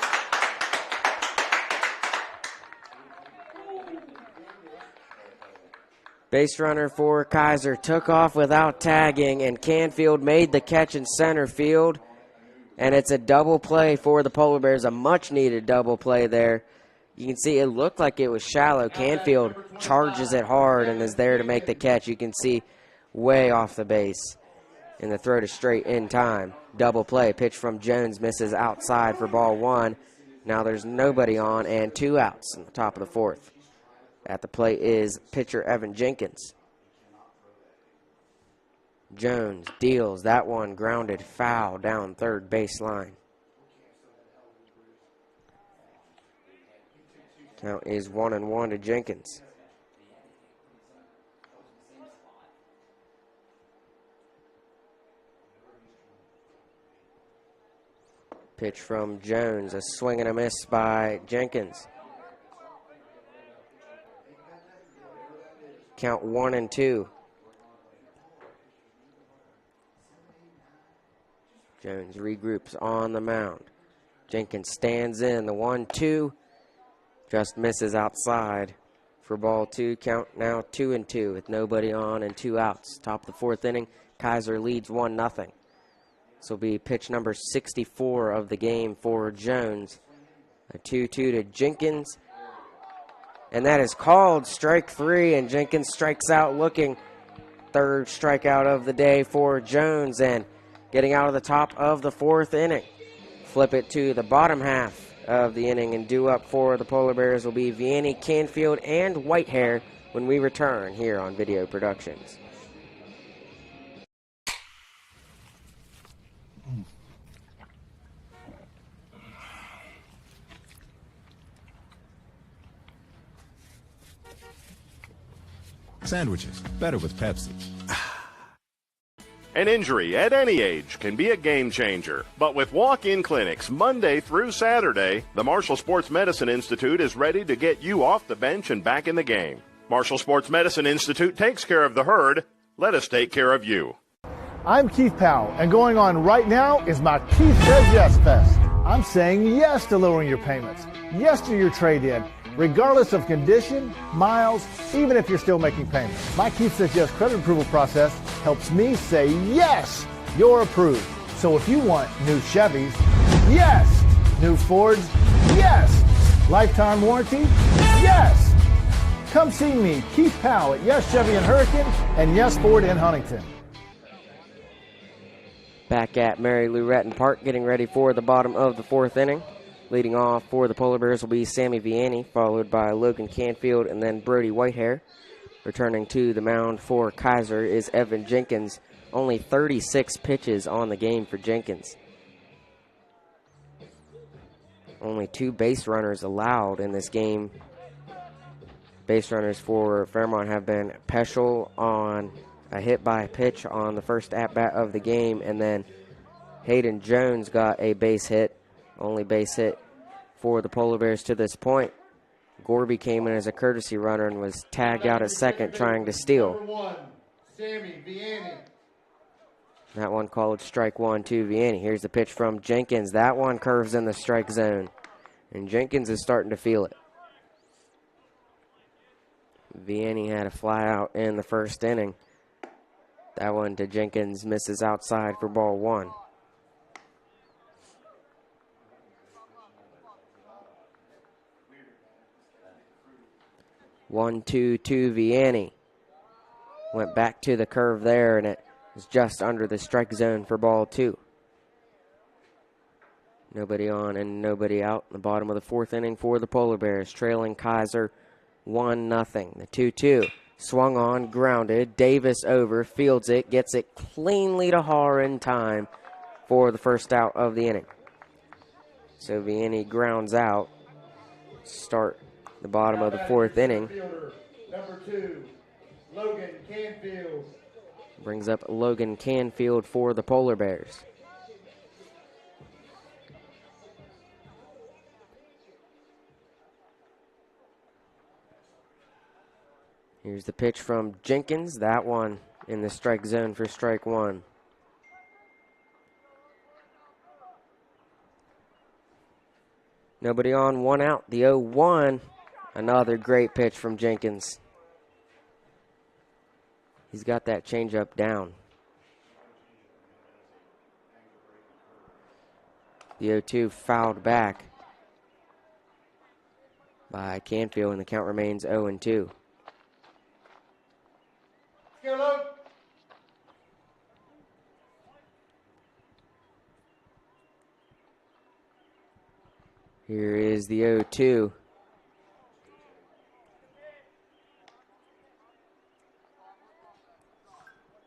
Base runner for Kaiser took off without tagging, and Canfield made the catch in center field. And it's a double play for the Polar Bears, a much-needed double play there. You can see it looked like it was shallow. Canfield charges it hard and is there to make the catch. You can see way off the base, and the throw to straight in time. Double play. Pitch from Jones misses outside for ball 1. Now there's nobody on and 2 outs in the top of the fourth. At the plate is pitcher Evan Jenkins. Jones deals that one, grounded foul down third baseline. Count is 1-1 to Jenkins. Pitch from Jones, a swing and a miss by Jenkins. Count 1-2. Jones regroups on the mound. Jenkins stands in the 1-2. Just misses outside for ball 2. Count now 2-2 with nobody on and 2 outs. Top of the 4th inning, Kaiser leads 1-0. This will be pitch number 64 of the game for Jones. A 2-2 to Jenkins. And that is called strike 3, and Jenkins strikes out looking. 3rd strikeout of the day for Jones, and getting out of the top of the 4th inning. Flip it to the bottom half of the inning, and due up for the Polar Bears will be Vianney, Canfield, and Whitehair when we return here on Video Productions. Sandwiches, better with Pepsi. An injury at any age can be a game changer. But with walk-in clinics Monday through Saturday, the Marshall Sports Medicine Institute is ready to get you off the bench and back in the game. Marshall Sports Medicine Institute takes care of the herd. Let us take care of you. I'm Keith Powell, and going on right now is my Keith Says Yes Fest. I'm saying yes to lowering your payments, yes to your trade-in, regardless of condition, miles, even if you're still making payments. My Keith Says Yes credit approval process helps me say yes, you're approved. So if you want new Chevys, yes. New Fords, yes. Lifetime warranty, yes. Come see me, Keith Powell at Yes Chevy in Hurricane and Yes Ford in Huntington. Back at Mary Lou Retton Park, getting ready for the bottom of the 4th inning. Leading off for the Polar Bears will be Sammy Vianney, followed by Logan Canfield and then Brody Whitehair. Returning to the mound for Kaiser is Evan Jenkins. Only 36 pitches on the game for Jenkins. Only 2 base runners allowed in this game. Base runners for Fairmont have been Peschel on a hit by pitch on the first at-bat of the game, and then Hayden Jones got a base hit. Only base hit for the Polar Bears to this point. Gorby came in as a courtesy runner and was tagged out at second trying to steal. Number 1, Sammy Vianney. That one called strike 1 to Vianney. Here's the pitch from Jenkins. That one curves in the strike zone, and Jenkins is starting to feel it. Vianney had a fly out in the 1st inning. That one to Jenkins misses outside for ball 1. One, two, Vianney. Went back to the curve there, and it was just under the strike zone for ball 2. Nobody on and nobody out in the bottom of the 4th inning for the Polar Bears, trailing Kaiser 1-0. The 2-2 swung on, grounded. Davis over, fields it, gets it cleanly to Haar in time for the first out of the inning. So Vianney grounds out. Start the bottom of the 4th inning. Number 2, Logan Canfield. Brings up Logan Canfield for the Polar Bears. Here's the pitch from Jenkins. That one in the strike zone for strike 1. Nobody on, 1 out. The 0-1. Another great pitch from Jenkins. He's got that changeup down. The 0-2 fouled back by Canfield, and the count remains 0-2. Here is the 0-2.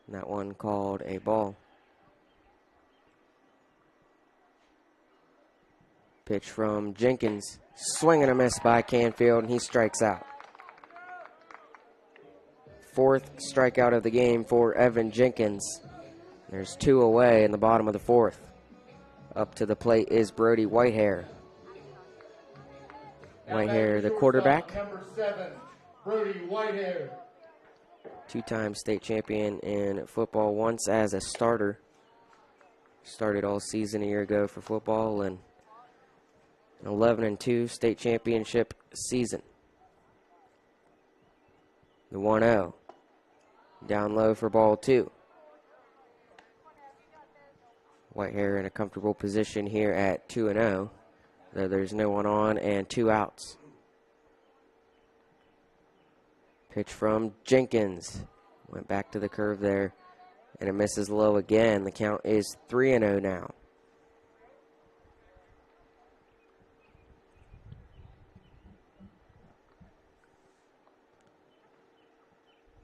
And that one called a ball. Pitch from Jenkins. Swing and a miss by Canfield, and he strikes out. 4th strikeout of the game for Evan Jenkins. There's 2 away in the bottom of the 4th. Up to the plate is Brody Whitehair. Whitehair, the quarterback. Number 7, Brody Whitehair. 2-time state champion in football, once as a starter. Started all season a year ago for football, and an 11-2 state championship season. The 1-0. Down low for ball 2. Whitehair in a comfortable position here at 2-0. Though there's no one on and 2 outs. Pitch from Jenkins. Went back to the curve there, and it misses low again. The count is 3-0 now.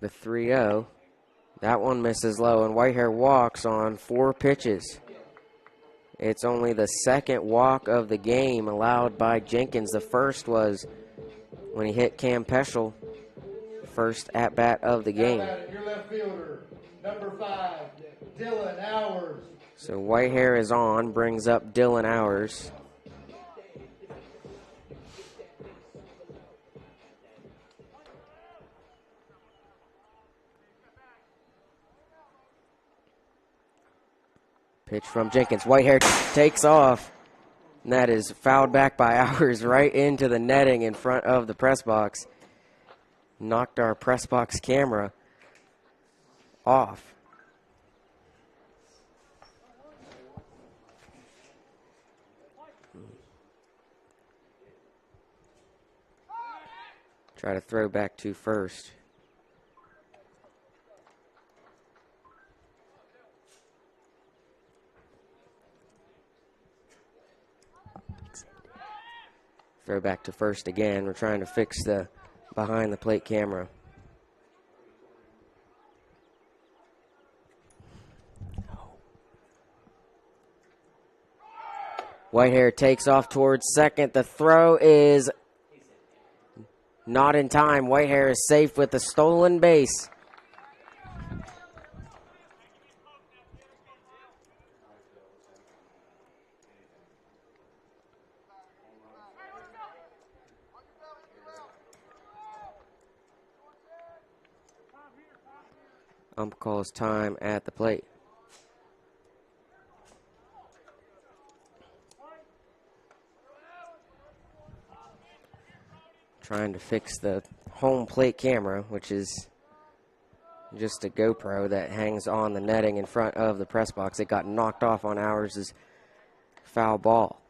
The 3-0. That one misses low, and Whitehair walks on 4 pitches. It's only the second walk of the game allowed by Jenkins. The first was when he hit Cam Peschel. First at-bat of the game. Your left fielder, number 5, Dylan Hours. So Whitehair is on, brings up Dylan Hours. Pitch from Jenkins. Whitehair takes off. And that is fouled back by Hours right into the netting in front of the press box. Knocked our press box camera off. Try to throw back to first. Throw back to first again. We're trying to fix the behind the plate camera. Whitehair takes off towards second. The throw is not in time. Whitehair is safe with the stolen base. Ump calls time at the plate. Trying to fix the home plate camera, which is just a GoPro that hangs on the netting in front of the press box. It got knocked off on Hours' foul ball.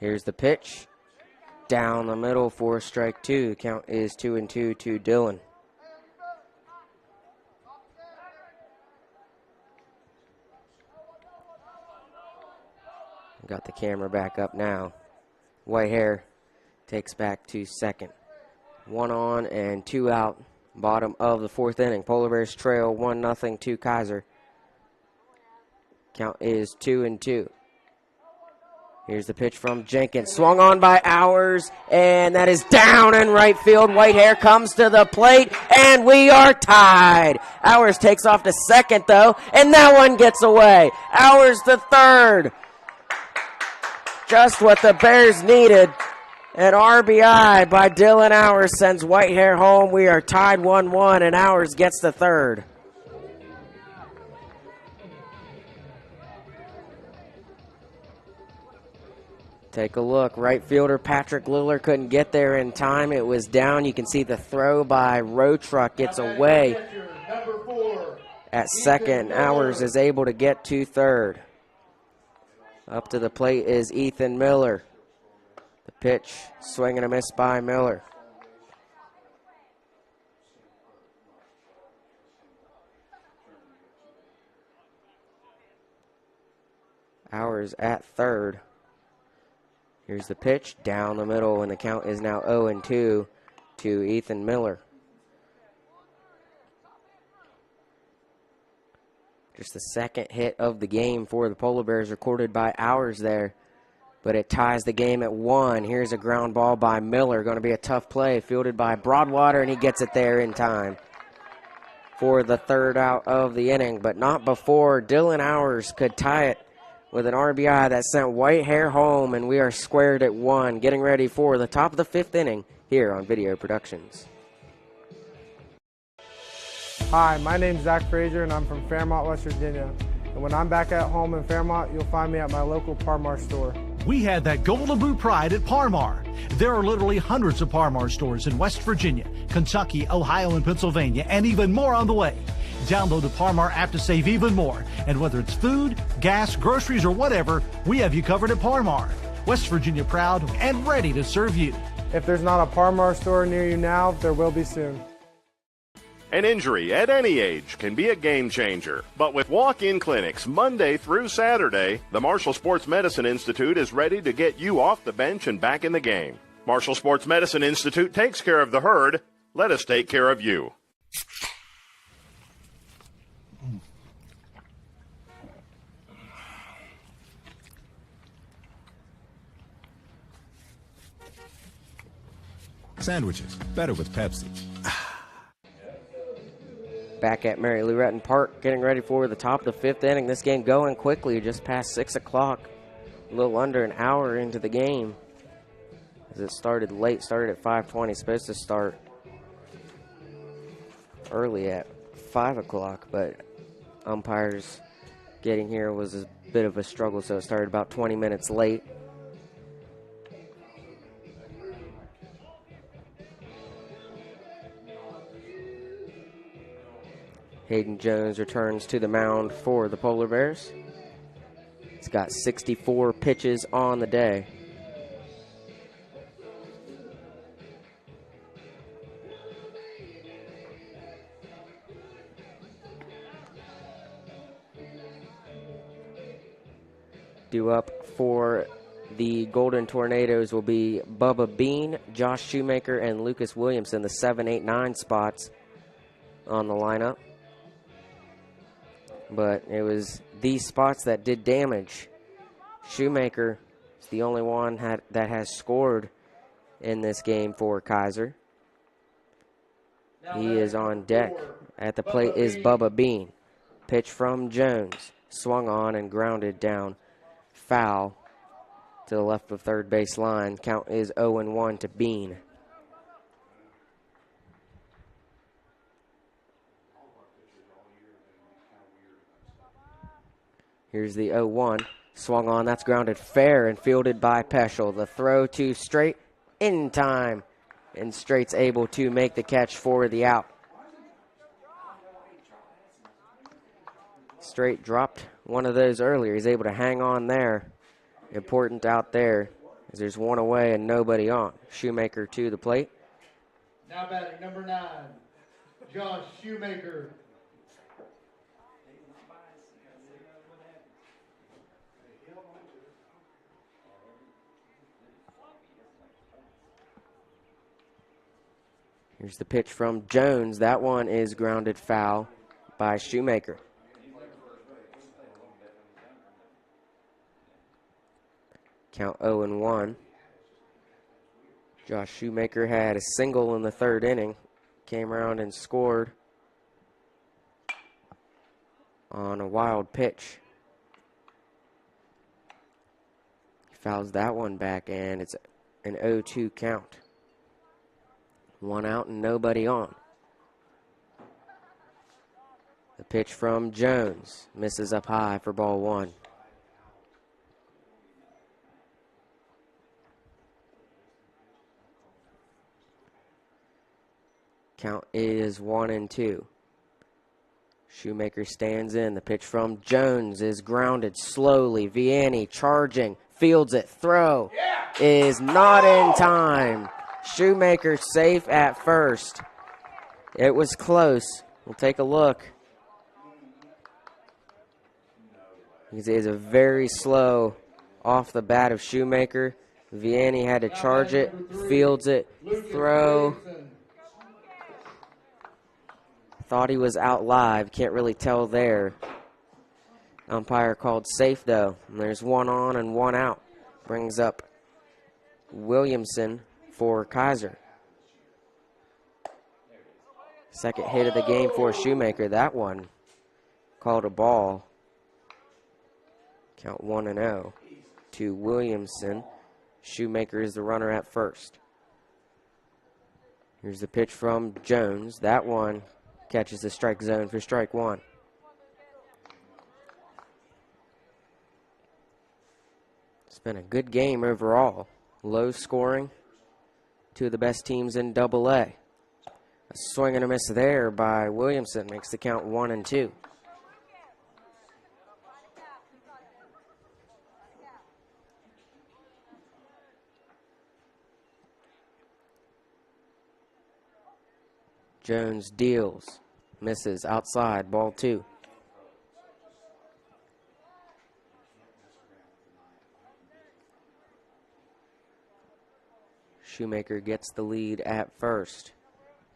Here's the pitch. Down the middle for strike 2. Count is 2-2 to Dylan. Got the camera back up now. Whitehair takes back to second. 1 on and 2 out. Bottom of the 4th inning. Polar Bears trail 1-0 to Kaiser. Count is 2-2. Here's the pitch from Jenkins. Swung on by Hours, and that is down in right field. Whitehair comes to the plate, and we are tied. Hours takes off to second, though, and that one gets away. Hours to third. Just what the Bears needed. An RBI by Dylan Hours sends Whitehair home. We are tied 1-1, and Hours gets to third. Take a look. Right fielder Patrick Liller couldn't get there in time. It was down. You can see the throw by Road Truck gets away at second. Hours is able to get to third. Up to the plate is Ethan Miller. The pitch, swing and a miss by Miller. Hours at third. Here's the pitch, down the middle, and the count is now 0-2 to Ethan Miller. Just the second hit of the game for the Polar Bears recorded by Hours there, but it ties the game at 1. Here's a ground ball by Miller, going to be a tough play, fielded by Broadwater, and he gets it there in time. for the third out of the inning, but not before Dylan Hours could tie it with an RBI that sent Whitehair home, and we are squared at 1, getting ready for the top of the 5th inning here on Video Productions. Hi, my name's Zach Frazier, and I'm from Fairmont, West Virginia. And when I'm back at home in Fairmont, you'll find me at my local Parmar store. We had that Golden Boot pride at Parmar. There are literally hundreds of Parmar stores in West Virginia, Kentucky, Ohio, and Pennsylvania, and even more on the way. Download the Parmar app to save even more. And whether it's food, gas, groceries, or whatever, we have you covered at Parmar. West Virginia proud and ready to serve you. If there's not a Parmar store near you now, there will be soon. An injury at any age can be a game changer, but with walk-in clinics Monday through Saturday, the Marshall Sports Medicine Institute is ready to get you off the bench and back in the game. Marshall Sports Medicine Institute takes care of the herd. Let us take care of you. Sandwiches, better with Pepsi. Back at Mary Lou Retton Park, getting ready for the top of the 5th inning. This game going quickly, just past 6 o'clock. A little under an hour into the game. As it started late, started at 5:20. Supposed to start early at 5 o'clock, but umpires getting here was a bit of a struggle, so it started about 20 minutes late. Hayden Jones returns to the mound for the Polar Bears. He's got 64 pitches on the day. Due up for the Golden Tornadoes will be Bubba Bean, Josh Shoemaker, and Lucas Williamson, the 7, 8, 9 spots on the lineup. But it was these spots that did damage. Shoemaker is the only one that has scored in this game for Kaiser. He is on deck. At the plate is Bubba Bean. Pitch from Jones. Swung on and grounded down. Foul to the left of third base line. Count is 0-1 to Bean. Here's the 0-1. Swung on. That's grounded fair and fielded by Peschel. The throw to Straight in time. And Straight's able to make the catch for the out. Straight dropped one of those earlier. He's able to hang on there. Important out there as there's one away and nobody on. Shoemaker to the plate. Now batting number 9, Josh Shoemaker. Here's the pitch from Jones. That one is grounded foul by Shoemaker. Count 0-1. Josh Shoemaker had a single in the third inning. Came around and scored on a wild pitch. He fouls that one back, and it's an 0-2 count. One out and nobody on. The pitch from Jones misses up high for ball 1. Count is 1-2. Shoemaker stands in. The pitch from Jones is grounded slowly. Vianney charging, fields it. Throw is not in time. Shoemaker safe at first. It was close. We'll take a look. It is a very slow off the bat of Shoemaker. Vianney had to charge it, fields it, throw. Thought he was out live. Can't really tell there. Umpire called safe, though. And there's one on and one out. Brings up Williamson for Kaiser. Second hit of the game for Shoemaker. That one called a ball. Count 1-0 to Williamson. Shoemaker is the runner at first. Here's the pitch from Jones. That one catches the strike zone for strike one. It's been a good game overall. Low scoring. Two of the best teams in Double-A. A swing and a miss there by Williamson makes the count 1-2. Jones deals, misses outside, ball 2. Shoemaker gets the lead at first.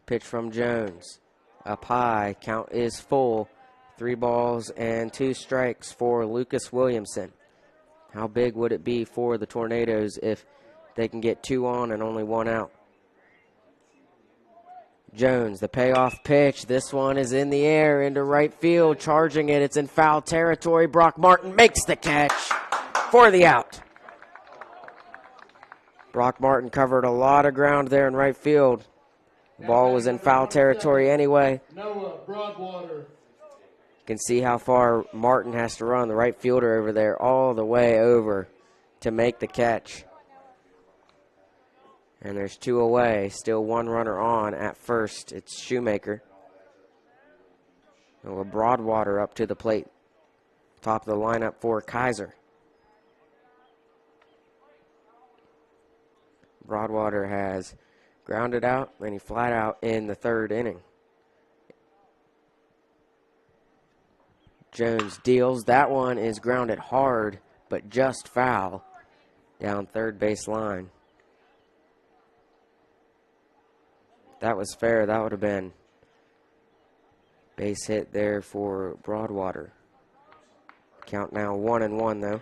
Pitch from Jones. Up high, count is full. 3 balls and 2 strikes for Lucas Williamson. How big would it be for the Tornadoes if they can get 2 on and only 1 out? Jones, the payoff pitch. This one is in the air into right field, charging it. It's in foul territory. Brock Martin makes the catch for the out. Brock Martin covered a lot of ground there in right field. The ball was in foul territory anyway. Noah Broadwater. You can see how far Martin has to run, the right fielder over there, all the way over to make the catch. And there's 2 away, still 1 runner on at first. It's Shoemaker. Noah Broadwater up to the plate. Top of the lineup for Kaiser. Broadwater has grounded out, and he flat out in the 3rd inning. Jones deals. That one is grounded hard, but just foul down third base line. If that was fair, that would have been base hit there for Broadwater. Count now 1-1 though.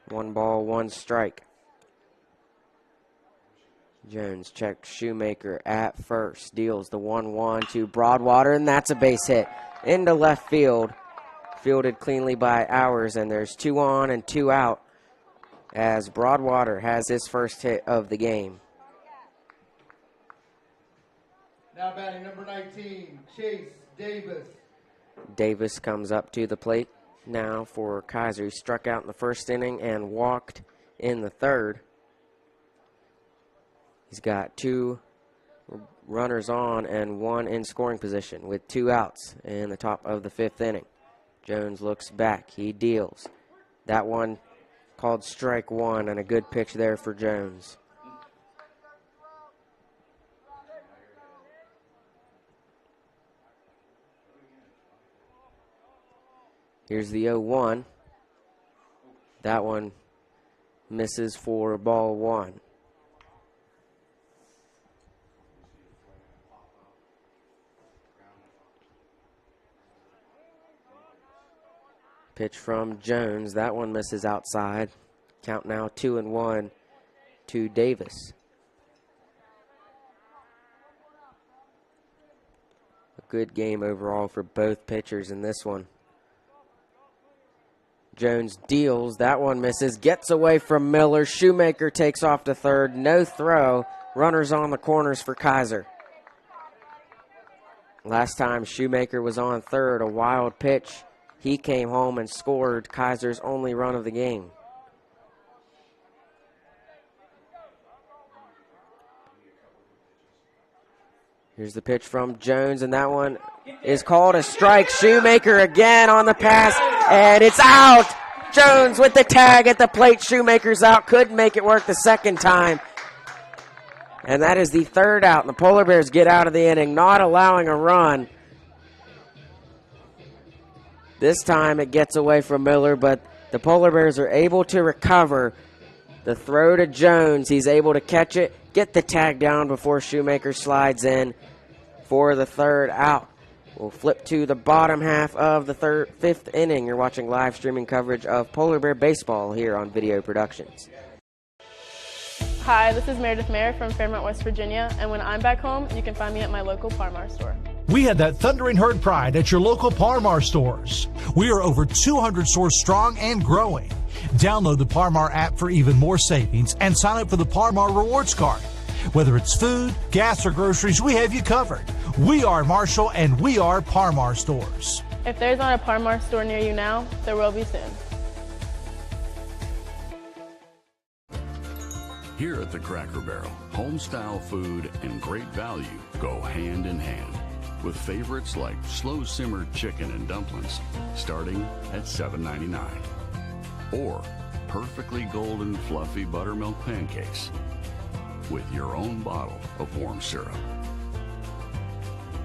1 ball, 1 strike. Jones checks Shoemaker at first. Deals the 1-1 to Broadwater, and that's a base hit into left field. Fielded cleanly by Hours, and there's 2 on and 2 out as Broadwater has his first hit of the game. Now batting number 19, Chase Davis. Davis comes up to the plate now for Kaiser. He struck out in the 1st inning and walked in the 3rd. He's got 2 runners on and 1 in scoring position with 2 outs in the top of the 5th inning. Jones looks back. He deals. That one called strike 1, and a good pitch there for Jones. Here's the 0-1. That one misses for ball 1. Pitch from Jones. That one misses outside. Count now 2-1 to Davis. A good game overall for both pitchers in this one. Jones deals. That one misses. Gets away from Miller. Shoemaker takes off to 3rd. No throw. Runners on the corners for Kaiser. Last time Shoemaker was on 3rd, a wild pitch. He came home and scored Kaiser's only run of the game. Here's the pitch from Jones, and that one is called a strike. Shoemaker again on the pass, and it's out. Jones with the tag at the plate. Shoemaker's out. Couldn't make it work the 2nd time. And that is the 3rd out. And the Polar Bears get out of the inning, not allowing a run. This time it gets away from Miller, but the Polar Bears are able to recover. The throw to Jones, he's able to catch it, get the tag down before Shoemaker slides in for the 3rd out. We'll flip to the bottom half of the 5th inning. You're watching live streaming coverage of Polar Bear Baseball here on Video Productions. Hi, this is Meredith Mayer from Fairmont, West Virginia, and when I'm back home, you can find me at my local Par Mar store. We had that thundering herd pride at your local Par-Mar stores. We are over 200 stores strong and growing. Download the Par-Mar app for even more savings and sign up for the Par-Mar Rewards Card. Whether it's food, gas, or groceries, we have you covered. We are Marshall, and we are Par-Mar stores. If there's not a Par-Mar store near you now, there will be soon. Here at the Cracker Barrel, home-style food and great value go hand in hand, with favorites like slow-simmered chicken and dumplings starting at $7.99, or perfectly golden fluffy buttermilk pancakes with your own bottle of warm syrup.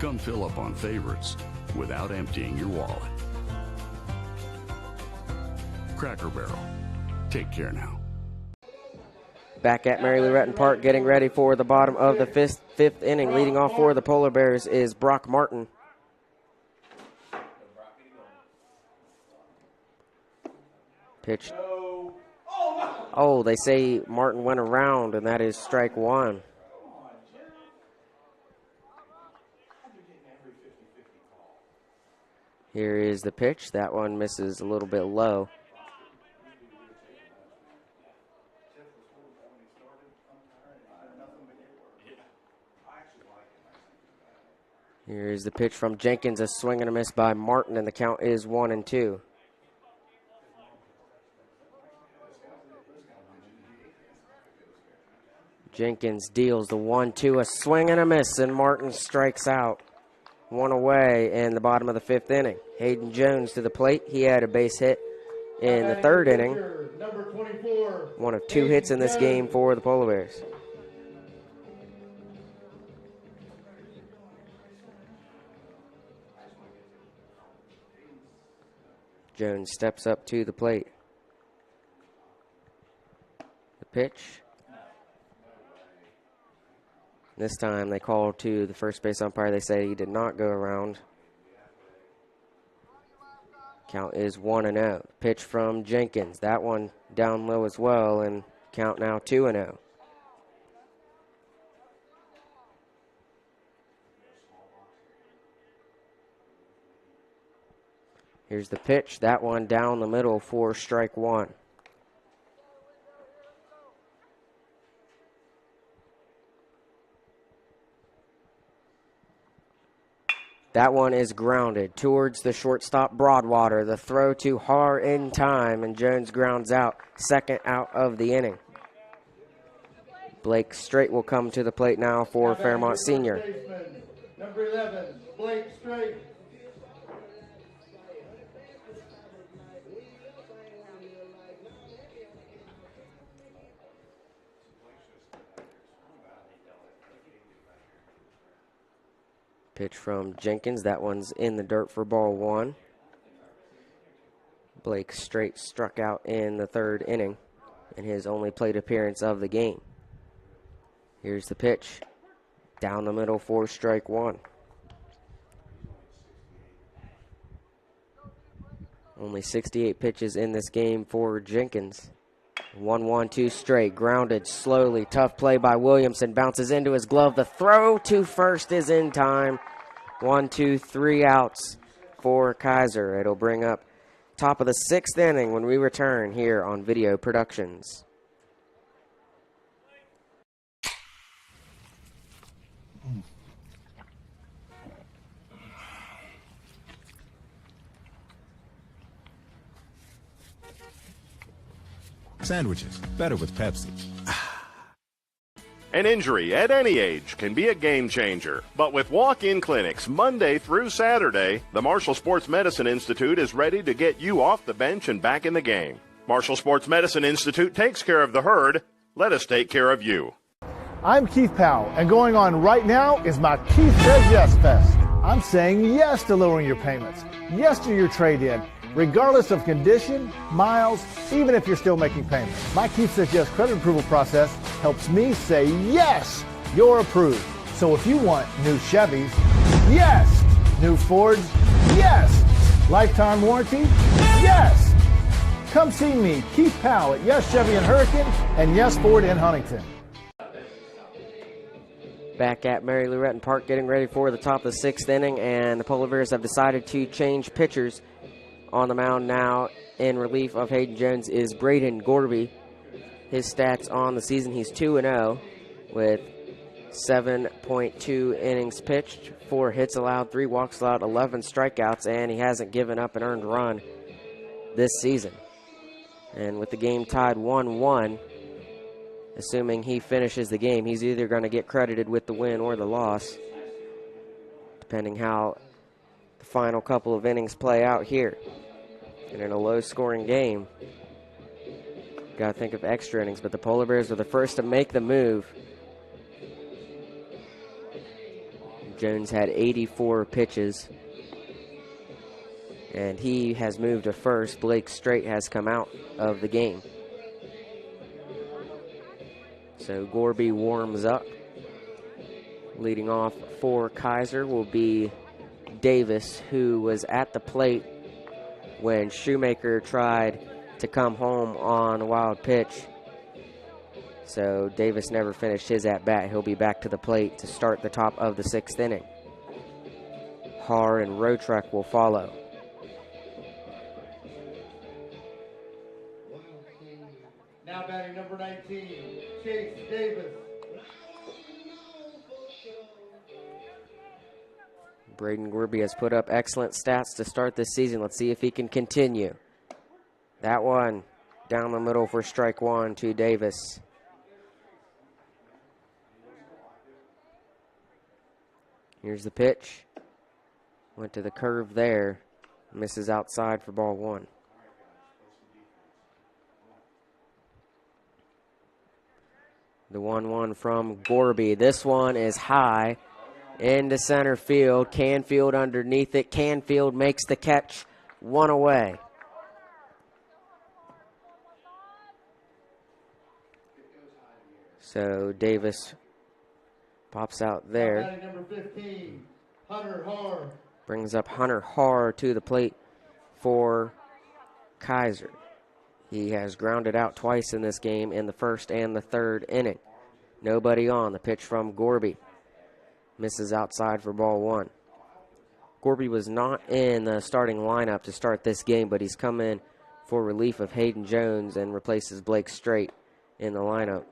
Come fill up on favorites without emptying your wallet. Cracker Barrel. Take care now. Back at Mary Lou Retton Park, getting ready for the bottom of the fifth inning. Leading off for the Polar Bears is Brock Martin. Pitch. Oh, they say Martin went around, and that is strike one. Here is the pitch. That one misses a little bit low. Here's the pitch from Jenkins, a swing and a miss by Martin, and the count is 1-2. Jenkins deals the 1-2, a swing and a miss, and Martin strikes out. One away in the bottom of the fifth inning. Hayden Jones to the plate. He had a base hit in the third inning. One of two hits in this game for the Polar Bears. Jones steps up to the plate. The pitch. This time they call to the first base umpire. They say he did not go around. Count is 1-0. Pitch from Jenkins. That one down low as well, and count now 2-0. Here's the pitch. That one down the middle for strike one. That one is grounded towards the shortstop Broadwater. The throw too hard in time, and Jones grounds out. Second out of the inning. Blake Strait will come to the plate now for Fairmont Senior. Number 11, Blake Strait. Pitch from Jenkins. That one's in the dirt for ball one. Blake Strait struck out in the third inning in his only plate appearance of the game. Here's the pitch. Down the middle for strike one. Only 68 pitches in this game for Jenkins. 1-1-2 straight, grounded slowly. Tough play by Williamson, bounces into his glove. The throw to first is in time. 1, 2, 3 outs for Kaiser. It'll bring up top of the sixth inning when we return here on Video Productions. Sandwiches, better with Pepsi. An injury at any age can be a game changer. But with walk-in clinics Monday through Saturday, the Marshall Sports Medicine Institute is ready to get you off the bench and back in the game. Marshall Sports Medicine Institute takes care of the herd. Let us take care of you. I'm Keith Powell, and going on right now is my Keith Says Yes Fest. I'm saying yes to lowering your payments, yes to your trade-in, regardless of condition, miles, even if you're still making payments. My Keith Says Yes credit approval process helps me say yes, you're approved. So if you want new Chevys, yes. New Fords, yes. Lifetime warranty, yes. Come see me, Keith Powell at Yes Chevy in Hurricane and Yes Ford in Huntington. Back at Mary Lou Retton Park, getting ready for the top of the 6th inning, and the Polar Bears have decided to change pitchers. On the mound now in relief of Hayden Jones is Braden Gorby. His stats on the season, he's 2-0 with 7.2 innings pitched, 4 hits allowed, 3 walks allowed, 11 strikeouts, and he hasn't given up an earned run this season. And with the game tied 1-1, assuming he finishes the game, he's either going to get credited with the win or the loss, depending how the final couple of innings play out here. And in a low-scoring game, got to think of extra innings, but the Polar Bears were the first to make the move. Jones had 84 pitches, and he has moved to first. Blake Straight has come out of the game. So Gorby warms up. Leading off for Kaiser will be Davis, who was at the plate when Shoemaker tried to come home on a wild pitch. So Davis never finished his at-bat. He'll be back to the plate to start the top of the 6th inning. Haar and Rotrek will follow. Now batting number 19, Chase Davis. Braden Gorby has put up excellent stats to start this season. Let's see if he can continue. That one down the middle for strike one to Davis. Here's the pitch. Went to the curve there. Misses outside for ball one. The 1-1 from Gorby. This one is high into center field. Canfield underneath it. Canfield makes the catch. One away. So Davis pops out there. Number 15, Hunter Haar. Brings up Hunter Haar to the plate for Kaiser. He has grounded out twice in this game in the first and the third inning. Nobody on. The pitch from Gorby. Misses outside for ball one. Gorby was not in the starting lineup to start this game, but he's come in for relief of Hayden Jones and replaces Blake Straight in the lineup.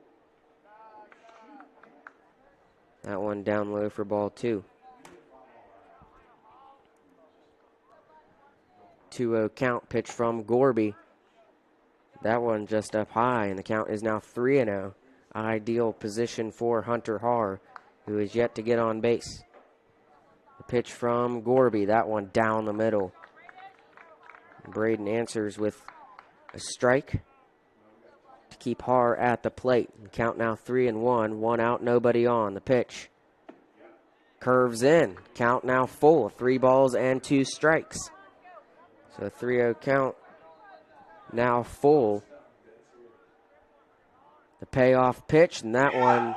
That one down low for ball two. 2-0 count, pitch from Gorby. That one just up high, and the count is now 3-0. Ideal position for Hunter Haar, who is yet to get on base. The pitch from Gorby, that one down the middle. Braden answers with a strike to keep Haar at the plate. The count now 3-1, 1 out, nobody on. The pitch curves in. Count now full, 3 balls and 2 strikes. So 3-0 count now full. The payoff pitch, and that one,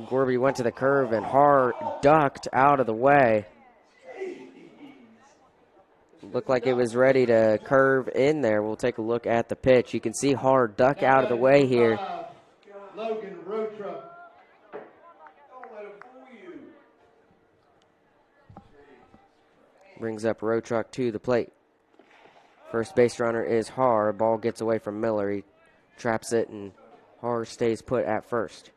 Gorby went to the curve and Haar ducked out of the way. Looked like it was ready to curve in there. We'll take a look at the pitch. You can see Haar duck out of the way here. Logan Rotra. Brings up Rotruk to the plate. First base runner is Haar. Ball gets away from Miller. He traps it, and Haar stays put at first.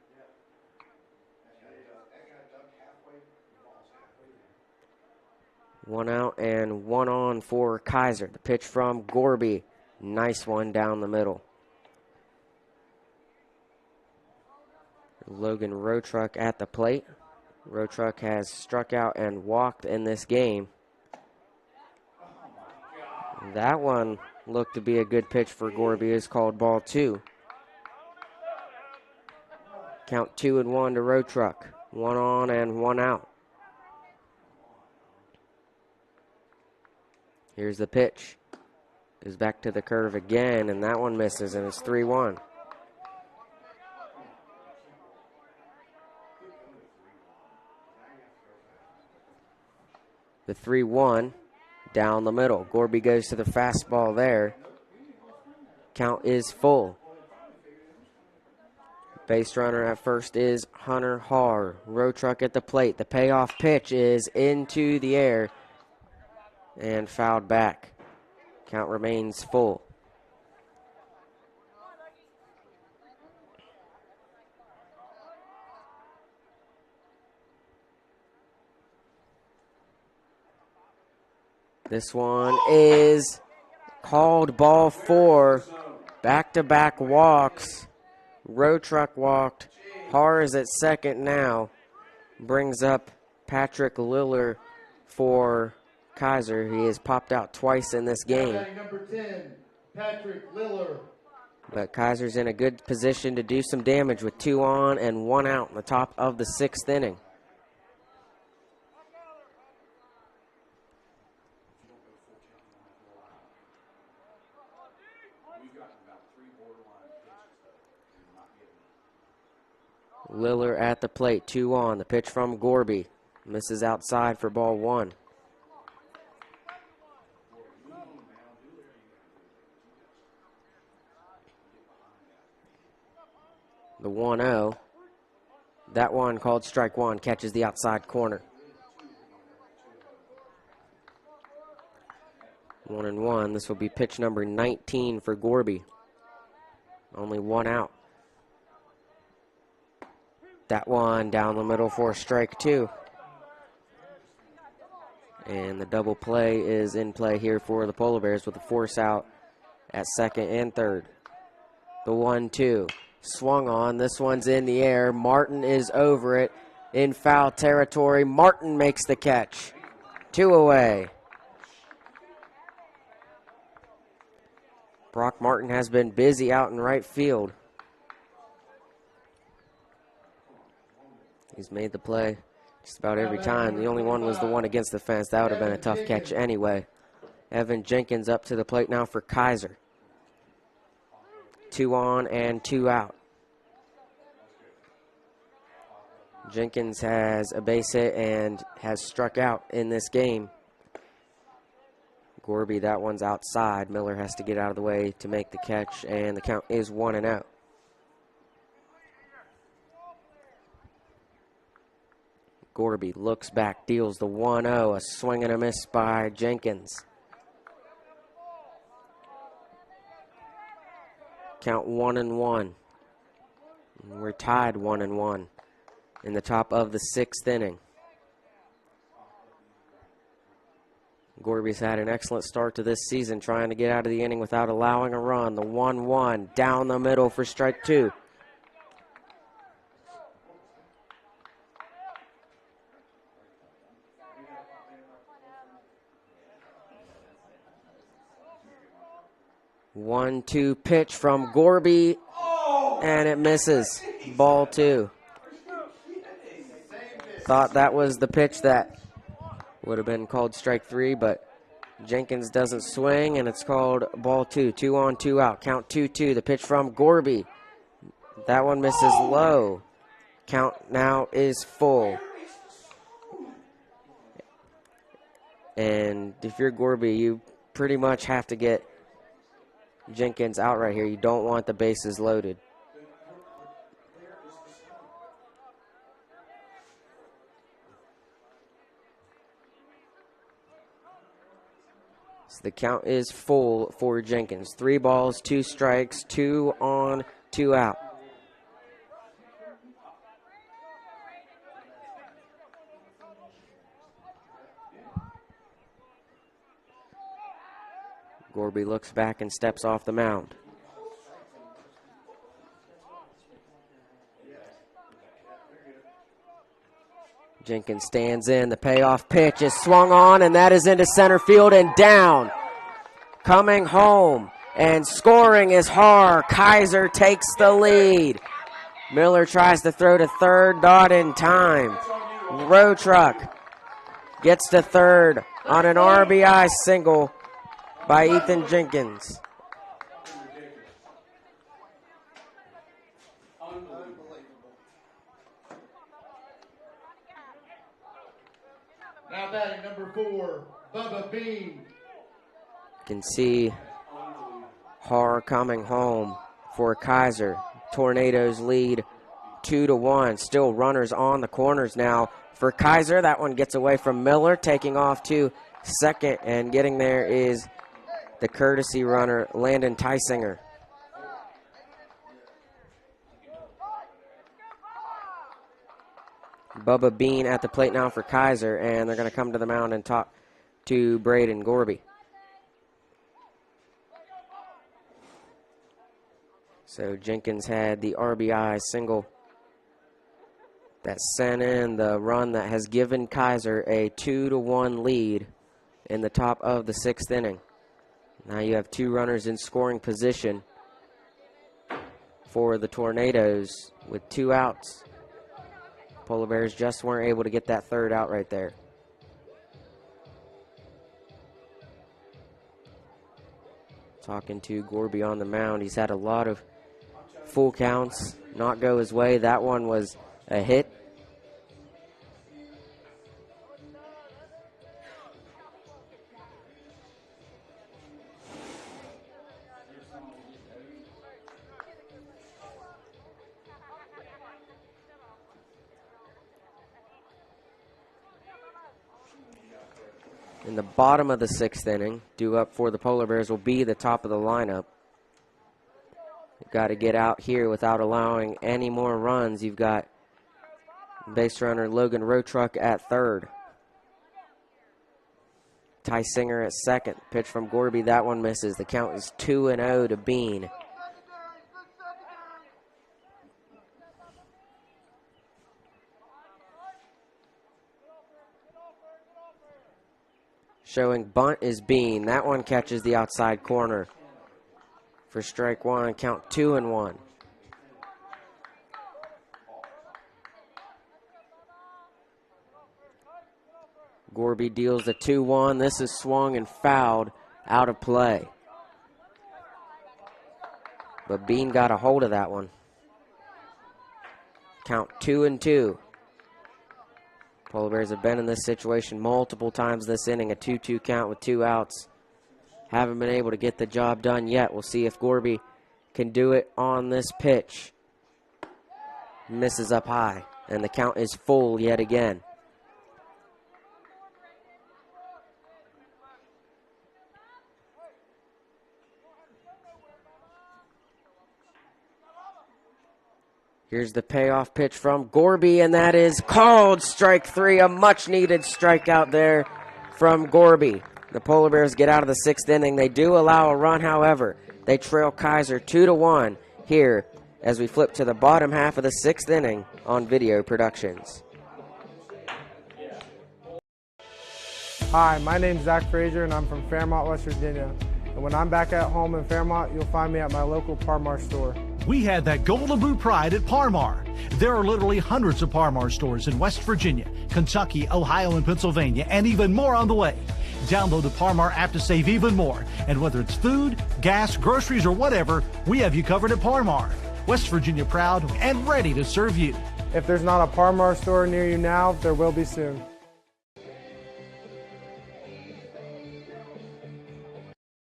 One out and one on for Kaiser. The pitch from Gorby. Nice one down the middle. Logan Rotruk at the plate. Rotruk has struck out and walked in this game. That one looked to be a good pitch for Gorby. Is called ball two. Count 2-1 to Rotruk. 1 on and 1 out. Here's the pitch. Goes back to the curve again, and that one misses, and it's 3-1. The 3-1 down the middle. Gorby goes to the fastball there. Count is full. Base runner at first is Hunter Haar. Row truck at the plate. The payoff pitch is into the air and fouled back. Count remains full. This one is called ball 4. Back-to-back walks. Row truck walked. Haar is at second now. Brings up Patrick Liller for Kaiser. He has popped out twice in this game. Number 10, Patrick Liller. But Kaiser's in a good position to do some damage with 2 on and 1 out in the top of the 6th inning. Liller at the plate, 2 on. The pitch from Gorby. Misses outside for ball 1. The 1-0. That one called strike 1, catches the outside corner. 1-1. This will be pitch number 19 for Gorby. Only 1 out. That one down the middle for strike 2. And the double play is in play here for the Polar Bears with a force out at second and third. The 1-2. Swung on. This one's in the air. Martin is over it in foul territory. Martin makes the catch. 2 away. Brock Martin has been busy out in right field. He's made the play just about every time. The only one was the one against the fence. That would have been a tough catch anyway. Evan Jenkins up to the plate now for Kaiser. 2 on and 2 out. Jenkins has a base hit and has struck out in this game. Gorby, that one's outside. Miller has to get out of the way to make the catch, and the count is 1-0. Gorby looks back, deals the 1-0, a swing and a miss by Jenkins. Count 1-1. We're tied 1-1 in the top of the 6th inning. Gorby's had an excellent start to this season, trying to get out of the inning without allowing a run. The 1-1 down the middle for strike 2. One-two pitch from Gorby, and it misses. Ball 2. Thought that was the pitch that would have been called strike 3, but Jenkins doesn't swing, and it's called ball 2. 2 on, 2 out. Count 2-2. The pitch from Gorby. That one misses low. Count now is full. And if you're Gorby, you pretty much have to get Jenkins out right here. You don't want the bases loaded. So the count is full for Jenkins. 3 balls, 2 strikes, 2 on, 2 out. Gorby looks back and steps off the mound. Jenkins stands in. The payoff pitch is swung on, and that is into center field and down. Coming home and scoring is Haar. Kaiser takes the lead. Miller tries to throw to third, not in time. Row truck gets to third on an RBI single by Ethan Jenkins. Now batting number 4, Bubba Bean. You can see Haar coming home for Kaiser. Tornadoes lead 2-1. Still runners on the corners now for Kaiser. That one gets away from Miller, taking off to second, and getting there is the courtesy runner, Landon Tysinger. Bubba Bean at the plate now for Kaiser, and they're going to come to the mound and talk to Braden Gorby. So Jenkins had the RBI single that sent in the run that has given Kaiser a 2-1 lead in the top of the 6th inning. Now you have 2 runners in scoring position for the Tornadoes with 2 outs. Polar Bears just weren't able to get that 3rd out right there. Talking to Gorby on the mound. He's had a lot of full counts not go his way. That one was a hit. In the bottom of the 6th inning, due up for the Polar Bears will be the top of the lineup. You've got to get out here without allowing any more runs. You've got base runner Logan Rotruck at 3rd. Tysinger at 2nd. Pitch from Gorby, that one misses. The count is 2-0 to Bean. Showing bunt is Bean. That one catches the outside corner for strike 1. Count 2-1. Gorby deals the 2-1. This is swung and fouled out of play. But Bean got a hold of that one. Count 2-2. Polar Bears have been in this situation multiple times this inning, a 2-2 count with 2 outs. Haven't been able to get the job done yet. We'll see if Gorby can do it on this pitch. Misses up high, and the count is full yet again. Here's the payoff pitch from Gorby, and that is called strike 3. A much-needed strikeout there from Gorby. The Polar Bears get out of the 6th inning. They do allow a run, however. They trail Kaiser 2-1 here as we flip to the bottom half of the 6th inning on Video Productions. Hi, my name's Zach Frazier, and I'm from Fairmont, West Virginia. And when I'm back at home in Fairmont, you'll find me at my local Parmar store. We had that Golden Boot pride at Parmar. There are literally hundreds of Parmar stores in West Virginia, Kentucky, Ohio, and Pennsylvania, and even more on the way. Download the Parmar app to save even more. And whether it's food, gas, groceries, or whatever, we have you covered at Parmar. West Virginia proud and ready to serve you. If there's not a Parmar store near you now, there will be soon.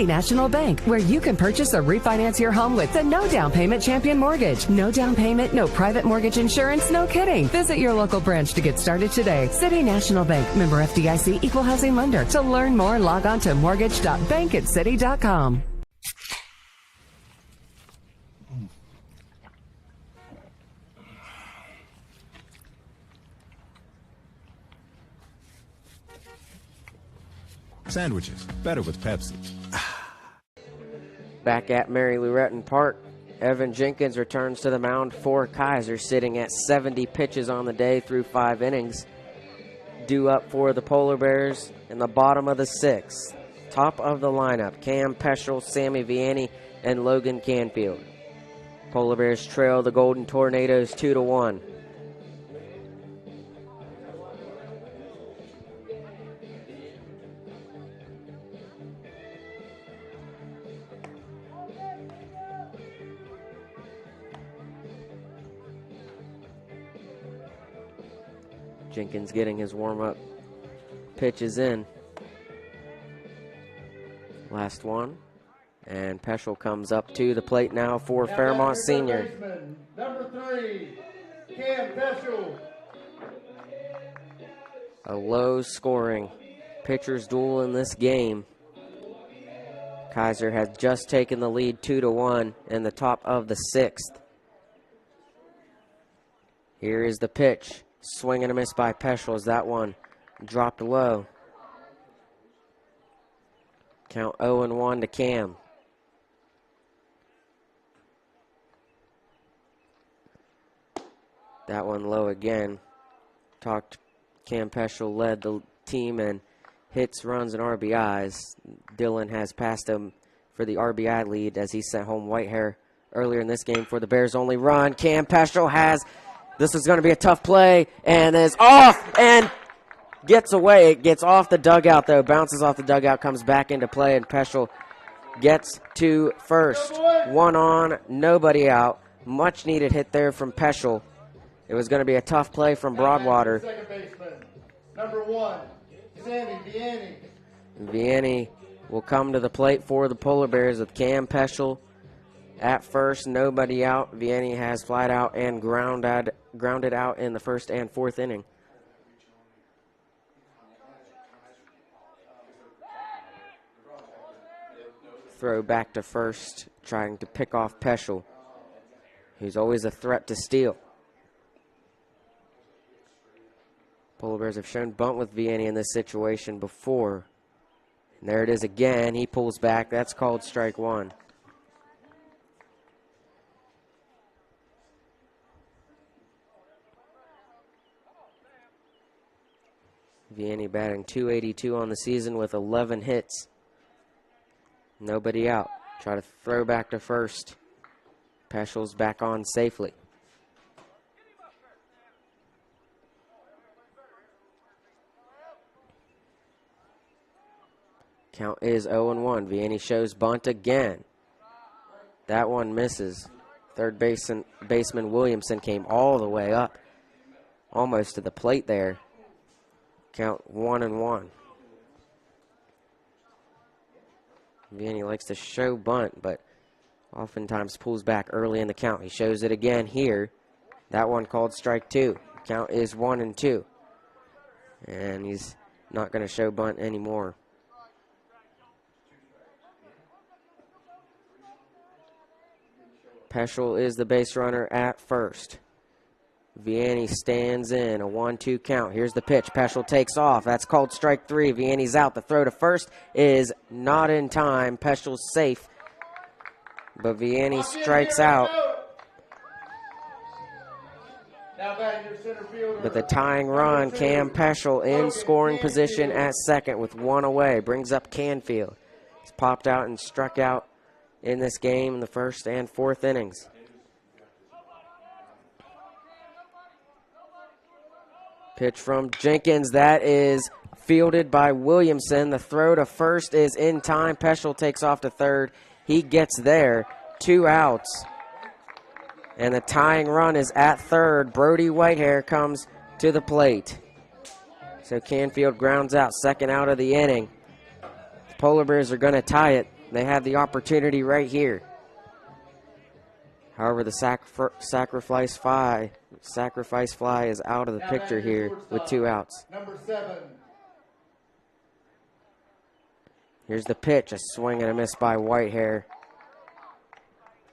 National Bank, where you can purchase or refinance your home with the no down payment champion mortgage. No down payment, no private mortgage insurance, no kidding. Visit your local branch to get started today. City National Bank, member FDIC, equal housing lender. To learn more, log on to mortgage.bankatcity.com. Sandwiches, better with Pepsi. Back at Mary Lou Retton Park, Evan Jenkins returns to the mound for Kaiser, sitting at 70 pitches on the day through 5 innings. Due up for the Polar Bears in the bottom of the 6th. Top of the lineup, Cam Peschel, Sammy Vianney, and Logan Canfield. Polar Bears trail the Golden Tornadoes 2-1. Jenkins getting his warm-up pitches in. Last one. And Peschel comes up to the plate now for Fairmont Senior. Number 3, Cam Peschel. A low scoring pitcher's duel in this game. Kaiser has just taken the lead 2-1 in the top of the 6th. Here is the pitch. Swing and a miss by Peschel as that one dropped low. Count 0-1 to Cam. That one low again. Cam Peschel led the team in hits, runs, and RBIs. Dillon has passed him for the RBI lead as he sent home Whitehair earlier in this game for the Bears' only run. Cam Peschel has, this is going to be a tough play, and is off and gets away. It gets off the dugout, though. Bounces off the dugout, comes back into play, and Peschel gets to first. One on, nobody out. Much needed hit there from Peschel. It was going to be a tough play from Broadwater. Second baseman, number 1, Sammy Vianney. Vianney will come to the plate for the Polar Bears with Cam Peschel at first, nobody out. Vianney has flied out and grounded out in the first and 4th inning. Throw back to first, trying to pick off Peschel, who's always a threat to steal. Polar Bears have shown bunt with Vianney in this situation before. And there it is again. He pulls back. That's called strike 1. Vianney batting .282 on the season with 11 hits. Nobody out. Try to throw back to first. Peschel's back on safely. Count is 0-1. Vianney shows bunt again. That one misses. Third baseman Williamson came all the way up, almost to the plate there. Count 1-1. Vianney likes to show bunt, but oftentimes pulls back early in the count. He shows it again here. That one called strike 2. Count is 1-2. And he's not going to show bunt anymore. Peschel is the base runner at first. Vianney stands in a 1-2 count. Here's the pitch. Peschel takes off. That's called strike 3. Vianney's out. The throw to first is not in time. Peschel's safe, but Vianney strikes out. But the tying run, Cam Peschel in scoring position at second with one away, brings up Canfield. He's popped out and struck out in this game in the first and 4th innings. Pitch from Jenkins, that is fielded by Williamson. The throw to first is in time. Peschel takes off to third. He gets there. 2 outs. And the tying run is at third. Brody Whitehair comes to the plate. So Canfield grounds out, second out of the inning. The Polar Bears are going to tie it. They have the opportunity right here. However, the sacrifice fly is out of the picture here with 2 outs. Number 7. Here's the pitch, a swing and a miss by Whitehair.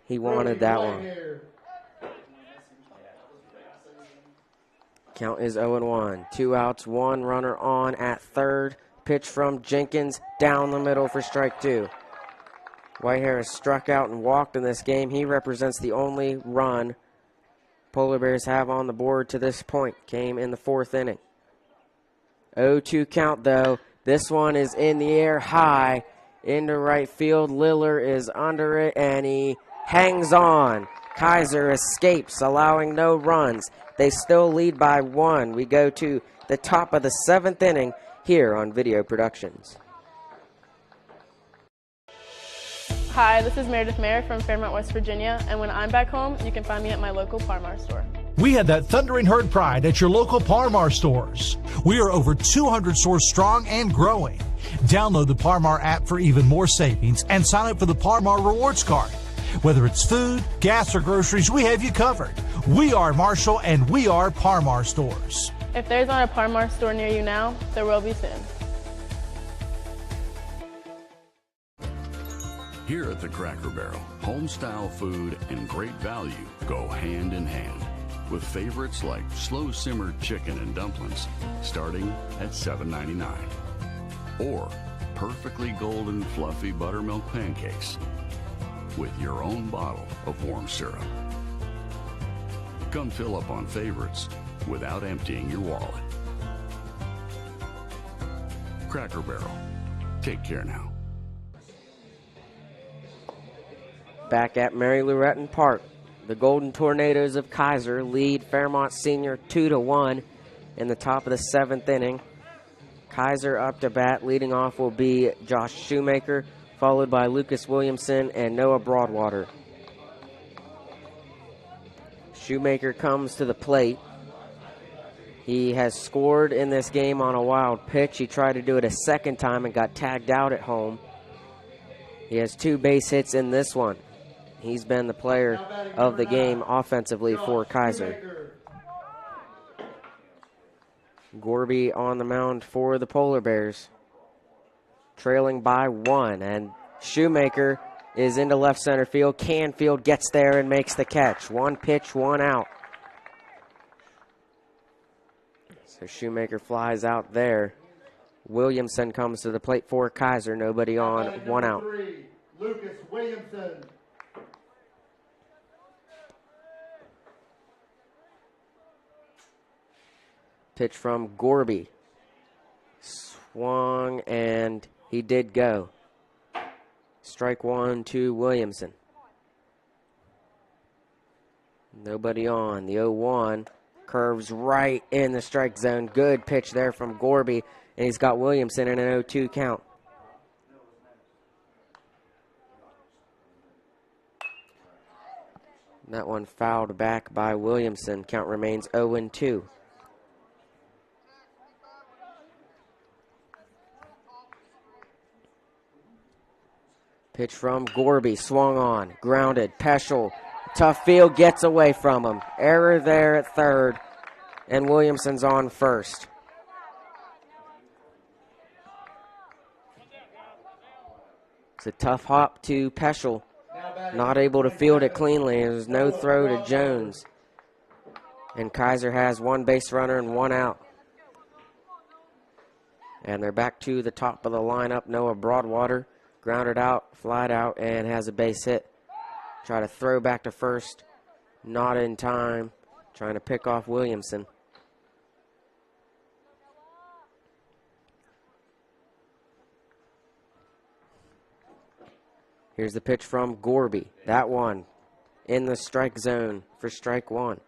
He wanted that one. Count is 0-1. 2 outs, 1 runner on at third. Pitch from Jenkins down the middle for strike 2. Whitehair has struck out and walked in this game. He represents the only run Polar Bears have on the board to this point. Came in the 4th inning. 0-2 count, though. This one is in the air high into right field. Liller is under it, and he hangs on. Kaiser escapes, allowing no runs. They still lead by 1. We go to the top of the 7th inning here on Video Productions. Hi, this is Meredith Mayer from Fairmont, West Virginia, and when I'm back home, you can find me at my local Par-Mar store. We had that thundering herd pride at your local Par-Mar stores. We are over 200 stores strong and growing. Download the Par-Mar app for even more savings and sign up for the Par-Mar rewards card. Whether it's food, gas, or groceries, we have you covered. We are Marshall and we are Parmar Stores. If there's not a Parmar store near you now, there will be soon. Here at the Cracker Barrel, home-style food and great value go hand in hand, with favorites like slow-simmered chicken and dumplings starting at $7.99, or perfectly golden fluffy buttermilk pancakes with your own bottle of warm syrup. Come fill up on favorites without emptying your wallet. Cracker Barrel. Take care now. Back at Mary Lou Retton Park, the Golden Tornadoes of Kaiser lead Fairmont Senior 2-1 in the top of the 7th inning. Kaiser up to bat. Leading off will be Josh Shoemaker, followed by Lucas Williamson and Noah Broadwater. Shoemaker comes to the plate. He has scored in this game on a wild pitch. He tried to do it a second time and got tagged out at home. He has 2 base hits in this one. He's been the player of the game offensively for Kaiser. Gorby on the mound for the Polar Bears, trailing by 1, and Shoemaker is into left center field. Canfield gets there and makes the catch. 1 pitch, 1 out. So Shoemaker flies out there. Williamson comes to the plate for Kaiser. Nobody on, 1 out. Lucas Williamson. Pitch from Gorby. Swung, and he did go. Strike 1 to Williamson. Nobody on. The 0-1 curves right in the strike zone. Good pitch there from Gorby, and he's got Williamson in an 0-2 count. That one fouled back by Williamson. Count remains 0-2. Pitch from Gorby, swung on, grounded. Peschel, tough field, gets away from him. Error there at third, and Williamson's on first. It's a tough hop to Peschel. Not able to field it cleanly. There's no throw to Jones. And Kaiser has 1 base runner and 1 out. And they're back to the top of the lineup. Noah Broadwater grounded out, flied out, and has a base hit. Try to throw back to first. Not in time. Trying to pick off Williamson. Here's the pitch from Gorby. That one in the strike zone for strike 1.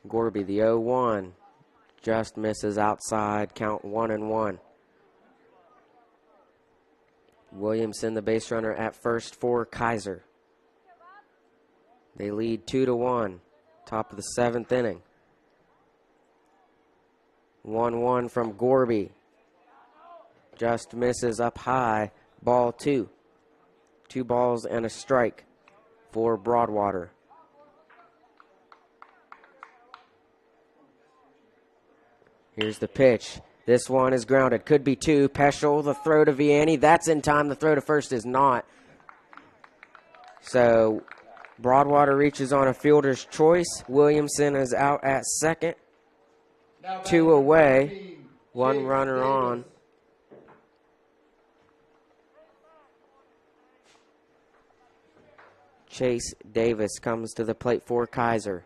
Gorby, the 0-1, just misses outside, count 1-1. Williamson, the base runner at first for Kaiser. They lead 2-1, top of the 7th inning. 1-1 from Gorby. Just misses up high, ball 2. 2 balls and a strike for Broadwater. Here's the pitch. This one is grounded. Could be 2. Peschel, the throw to Vianney. That's in time. The throw to first is not. So Broadwater reaches on a fielder's choice. Williamson is out at second. 2 away. 1 runner on. Chase Davis comes to the plate for Kaiser.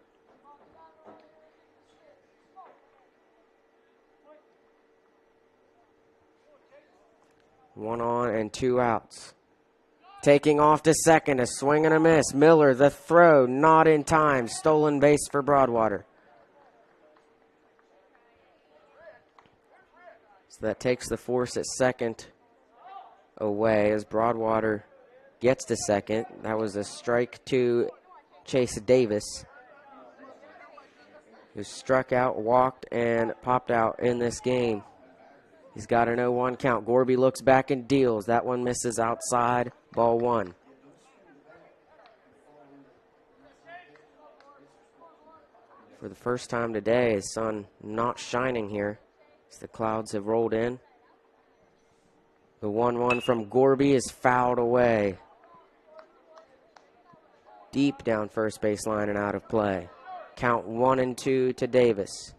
One on and 2 outs. Taking off to second, a swing and a miss. Miller, the throw, not in time. Stolen base for Broadwater. So that takes the force at second away as Broadwater gets to second. That was a strike to Chase Davis, who struck out, walked, and popped out in this game. He's got an 0-1 count. Gorby looks back and deals. That one misses outside, ball 1. For the first time today, the sun not shining here as the clouds have rolled in. The 1-1 from Gorby is fouled away. Deep down first baseline and out of play. Count 1-2 to Davis.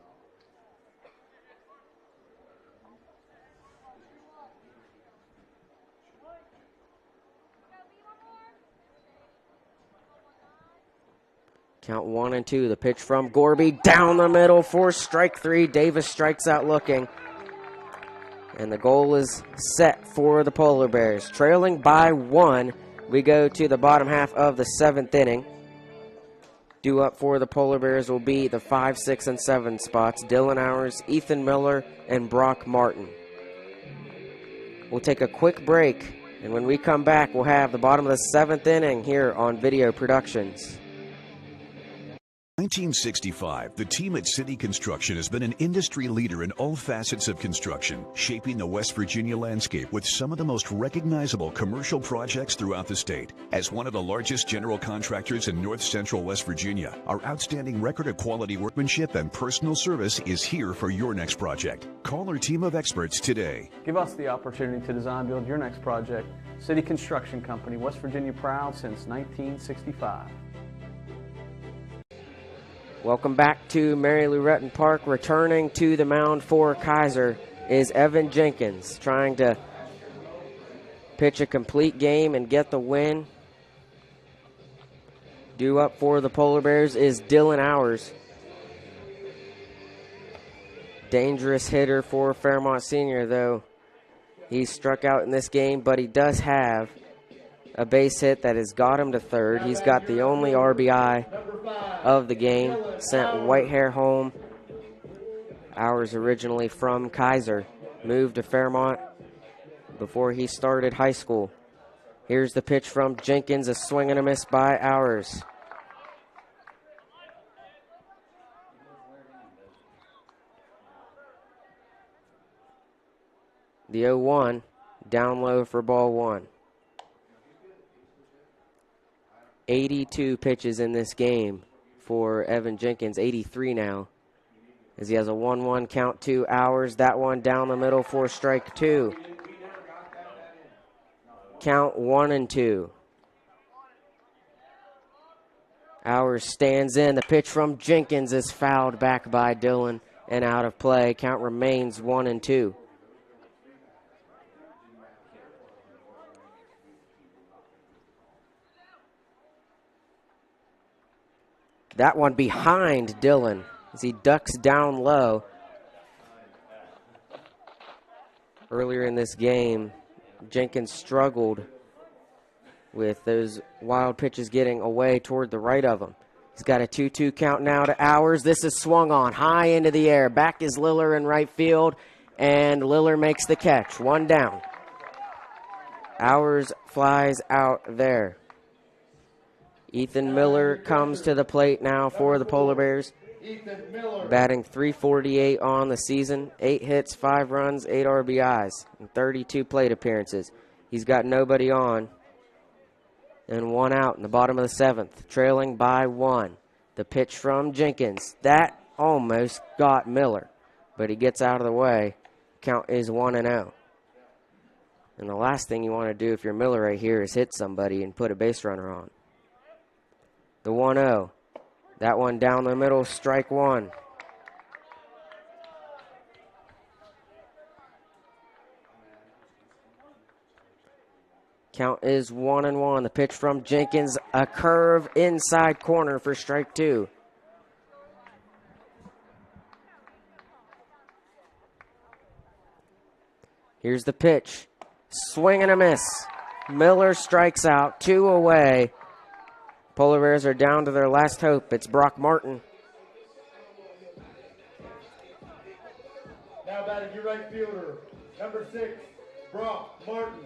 Count 1-2. The pitch from Gorby down the middle for strike 3. Davis strikes out looking. And the goal is set for the Polar Bears. Trailing by 1, we go to the bottom half of the 7th inning. Due up for the Polar Bears will be the 5, 6, and 7 spots. Dylan Hours, Ethan Miller, and Brock Martin. We'll take a quick break, and when we come back, we'll have the bottom of the 7th inning here on Video Productions. 1965, the team at City Construction has been an industry leader in all facets of construction, shaping the West Virginia landscape with some of the most recognizable commercial projects throughout the state. As one of the largest general contractors in north central West Virginia, our outstanding record of quality workmanship and personal service is here for your next project. Call our team of experts today. Give us the opportunity to design build your next project. City Construction Company, West Virginia proud since 1965. Welcome back to Mary Lou Retton Park. Returning to the mound for Kaiser is Evan Jenkins, trying to pitch a complete game and get the win. Due up for the Polar Bears is Dylan Hours. Dangerous hitter for Fairmont Senior, though. He struck out in this game, but he does have a base hit that has got him to third. He's got the only RBI of the game, sent Whitehair home. Hours originally from Kaiser, moved to Fairmont before he started high school. Here's the pitch from Jenkins, a swing and a miss by Hours. The 0-1 down low for ball 1. 82 pitches in this game for Evan Jenkins, 83 now, as he has a 1-1 count to Hours. That one down the middle for strike 2. Count 1-2. Hours stands in. The pitch from Jenkins is fouled back by Dylan and out of play. Count remains 1-2. That one behind Dylan as he ducks down low. Earlier in this game, Jenkins struggled with those wild pitches getting away toward the right of him. He's got a 2-2 count now to Hours. This is swung on high into the air. Back is Liller in right field, and Liller makes the catch. 1 down. Hours flies out there. Ethan Miller comes to the plate now for the Polar Bears. Batting .348 on the season. 8 hits, 5 runs, 8 RBIs, and 32 plate appearances. He's got nobody on and 1 out in the bottom of the 7th, trailing by 1. The pitch from Jenkins. That almost got Miller, but he gets out of the way. Count is 1-0. And the last thing you want to do if you're Miller right here is hit somebody and put a base runner on. The 1-0. That one down the middle, strike 1. Count is 1-1. The pitch from Jenkins, a curve inside corner for strike 2. Here's the pitch. Swing and a miss. Miller strikes out, 2 away. Polar Bears are down to their last hope. It's Brock Martin. Now batting your right fielder, number 6, Brock Martin.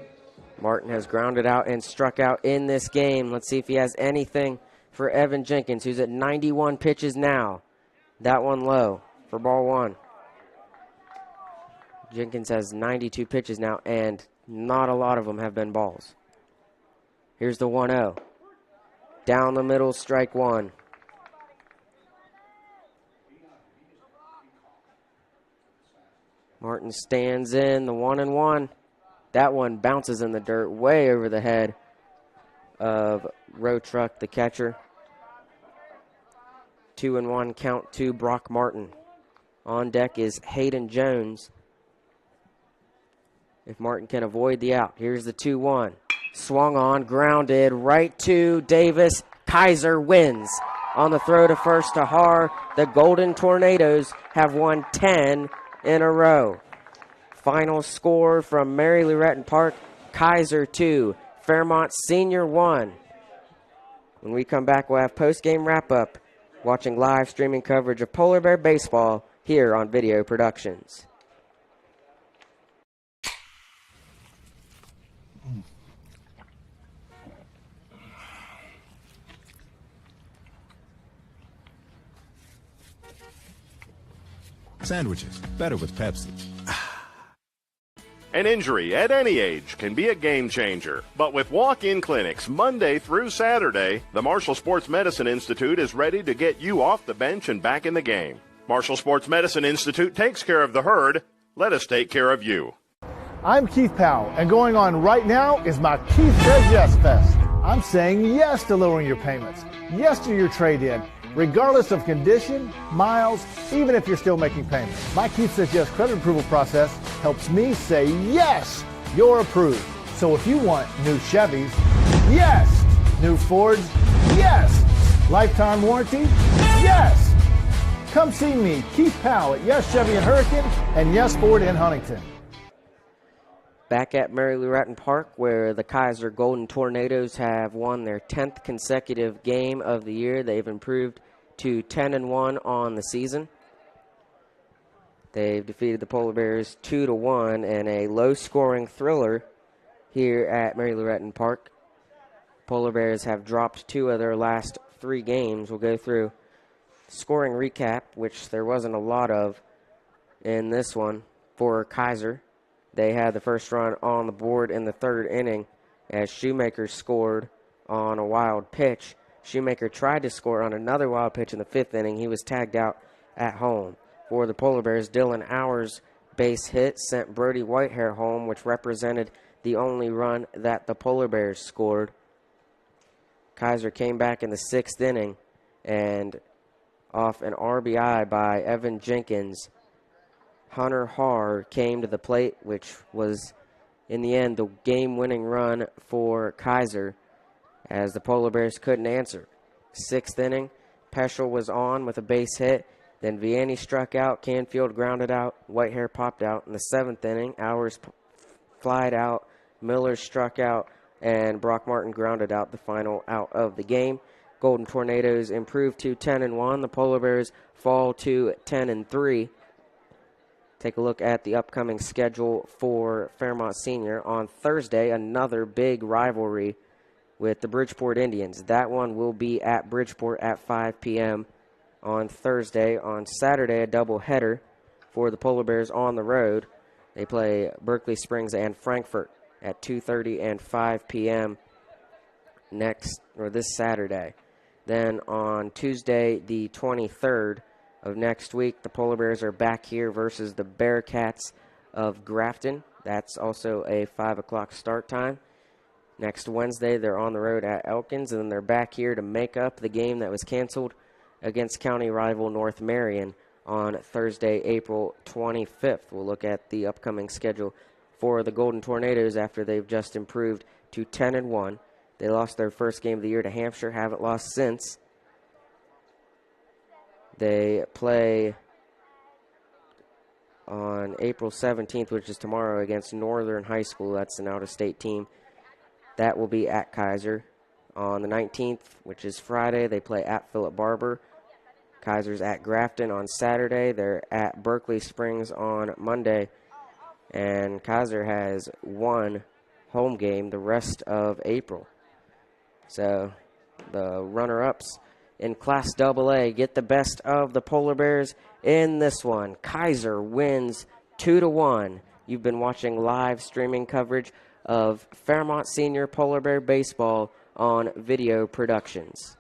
Martin has grounded out and struck out in this game. Let's see if he has anything for Evan Jenkins, who's at 91 pitches now. That one low for ball 1. Jenkins has 92 pitches now, and not a lot of them have been balls. Here's the 1-0. Down the middle, strike one. Martin stands in the 1-1. That one bounces in the dirt way over the head of Row Truck, the catcher. 2-1 count to Brock Martin. On deck is Hayden Jones. If Martin can avoid the out. Here's the 2-1. Swung on, grounded, right to Davis. Kaiser wins. On the throw to first to Har, the Golden Tornadoes have won 10 in a row. Final score from Mary Lou Retton Park, Kaiser 2, Fairmont Senior 1. When we come back, we'll have post-game wrap-up, watching live streaming coverage of Polar Bear Baseball here on Video Productions. Sandwiches, better with Pepsi. An injury at any age can be a game changer. But with walk-in clinics Monday through Saturday, the Marshall Sports Medicine Institute is ready to get you off the bench and back in the game. Marshall Sports Medicine Institute takes care of the herd. Let us take care of you. I'm Keith Powell, and going on right now is my Keith Says Yes Fest. I'm saying yes to lowering your payments, yes to your trade-in, regardless of condition, miles, even if you're still making payments. My Keith Says Yes credit approval process helps me say yes, you're approved. So if you want new Chevys, yes. New Fords, yes. Lifetime warranty, yes. Come see me, Keith Powell at Yes Chevy in Hurricane and Yes Ford in Huntington. Back at Mary Lou Retton Park, where the Kaiser Golden Tornadoes have won their 10th consecutive game of the year. They've improved to 10-1 on the season. They've defeated the Polar Bears 2-1 in a low-scoring thriller here at Mary Lou Retton Park. Polar Bears have dropped 2 of their last 3 games. We'll go through scoring recap, which there wasn't a lot of in this one for Kaiser. They had the first run on the board in the 3rd inning as Shoemaker scored on a wild pitch. Shoemaker tried to score on another wild pitch in the 5th inning. He was tagged out at home. For the Polar Bears, Dylan Hours' base hit sent Brody Whitehair home, which represented the only run that the Polar Bears scored. Kaiser came back in the 6th inning, and off an RBI by Evan Jenkins, Hunter Har came to the plate, which was, in the end, the game-winning run for Kaiser, as the Polar Bears couldn't answer. 6th inning, Peschel was on with a base hit. Then Vianney struck out, Canfield grounded out, Whitehair popped out. In the 7th inning, Hours flied out, Miller struck out, and Brock Martin grounded out the final out of the game. Golden Tornadoes improved to 10-1. The Polar Bears fall to 10-3. Take a look at the upcoming schedule for Fairmont Senior. On Thursday, another big rivalry with the Bridgeport Indians. That one will be at Bridgeport at 5 p.m. on Thursday. On Saturday, a doubleheader for the Polar Bears on the road. They play Berkeley Springs and Frankfort at 2:30 and 5 p.m. this Saturday. Then on Tuesday, the 23rd of next week, the Polar Bears are back here versus the Bearcats of Grafton. That's also a 5 o'clock start time. Next Wednesday, they're on the road at Elkins, and then they're back here to make up the game that was canceled against county rival North Marion on Thursday, April 25th. We'll look at the upcoming schedule for the Golden Tornadoes after they've just improved to 10-1. They lost their first game of the year to Hampshire, haven't lost since. They play on April 17th, which is tomorrow, against Northern High School. That's an out-of-state team. That will be at Kaiser. On the 19th, which is Friday, they play at Philip Barber. Kaiser's at Grafton on Saturday. They're at Berkeley Springs on Monday. And Kaiser has one home game the rest of April. So the runner-ups in Class AA get the best of the Polar Bears in this one. Kaiser wins 2-1 You've been watching live streaming coverage of Fairmont Senior Polar Bear Baseball on Video Productions.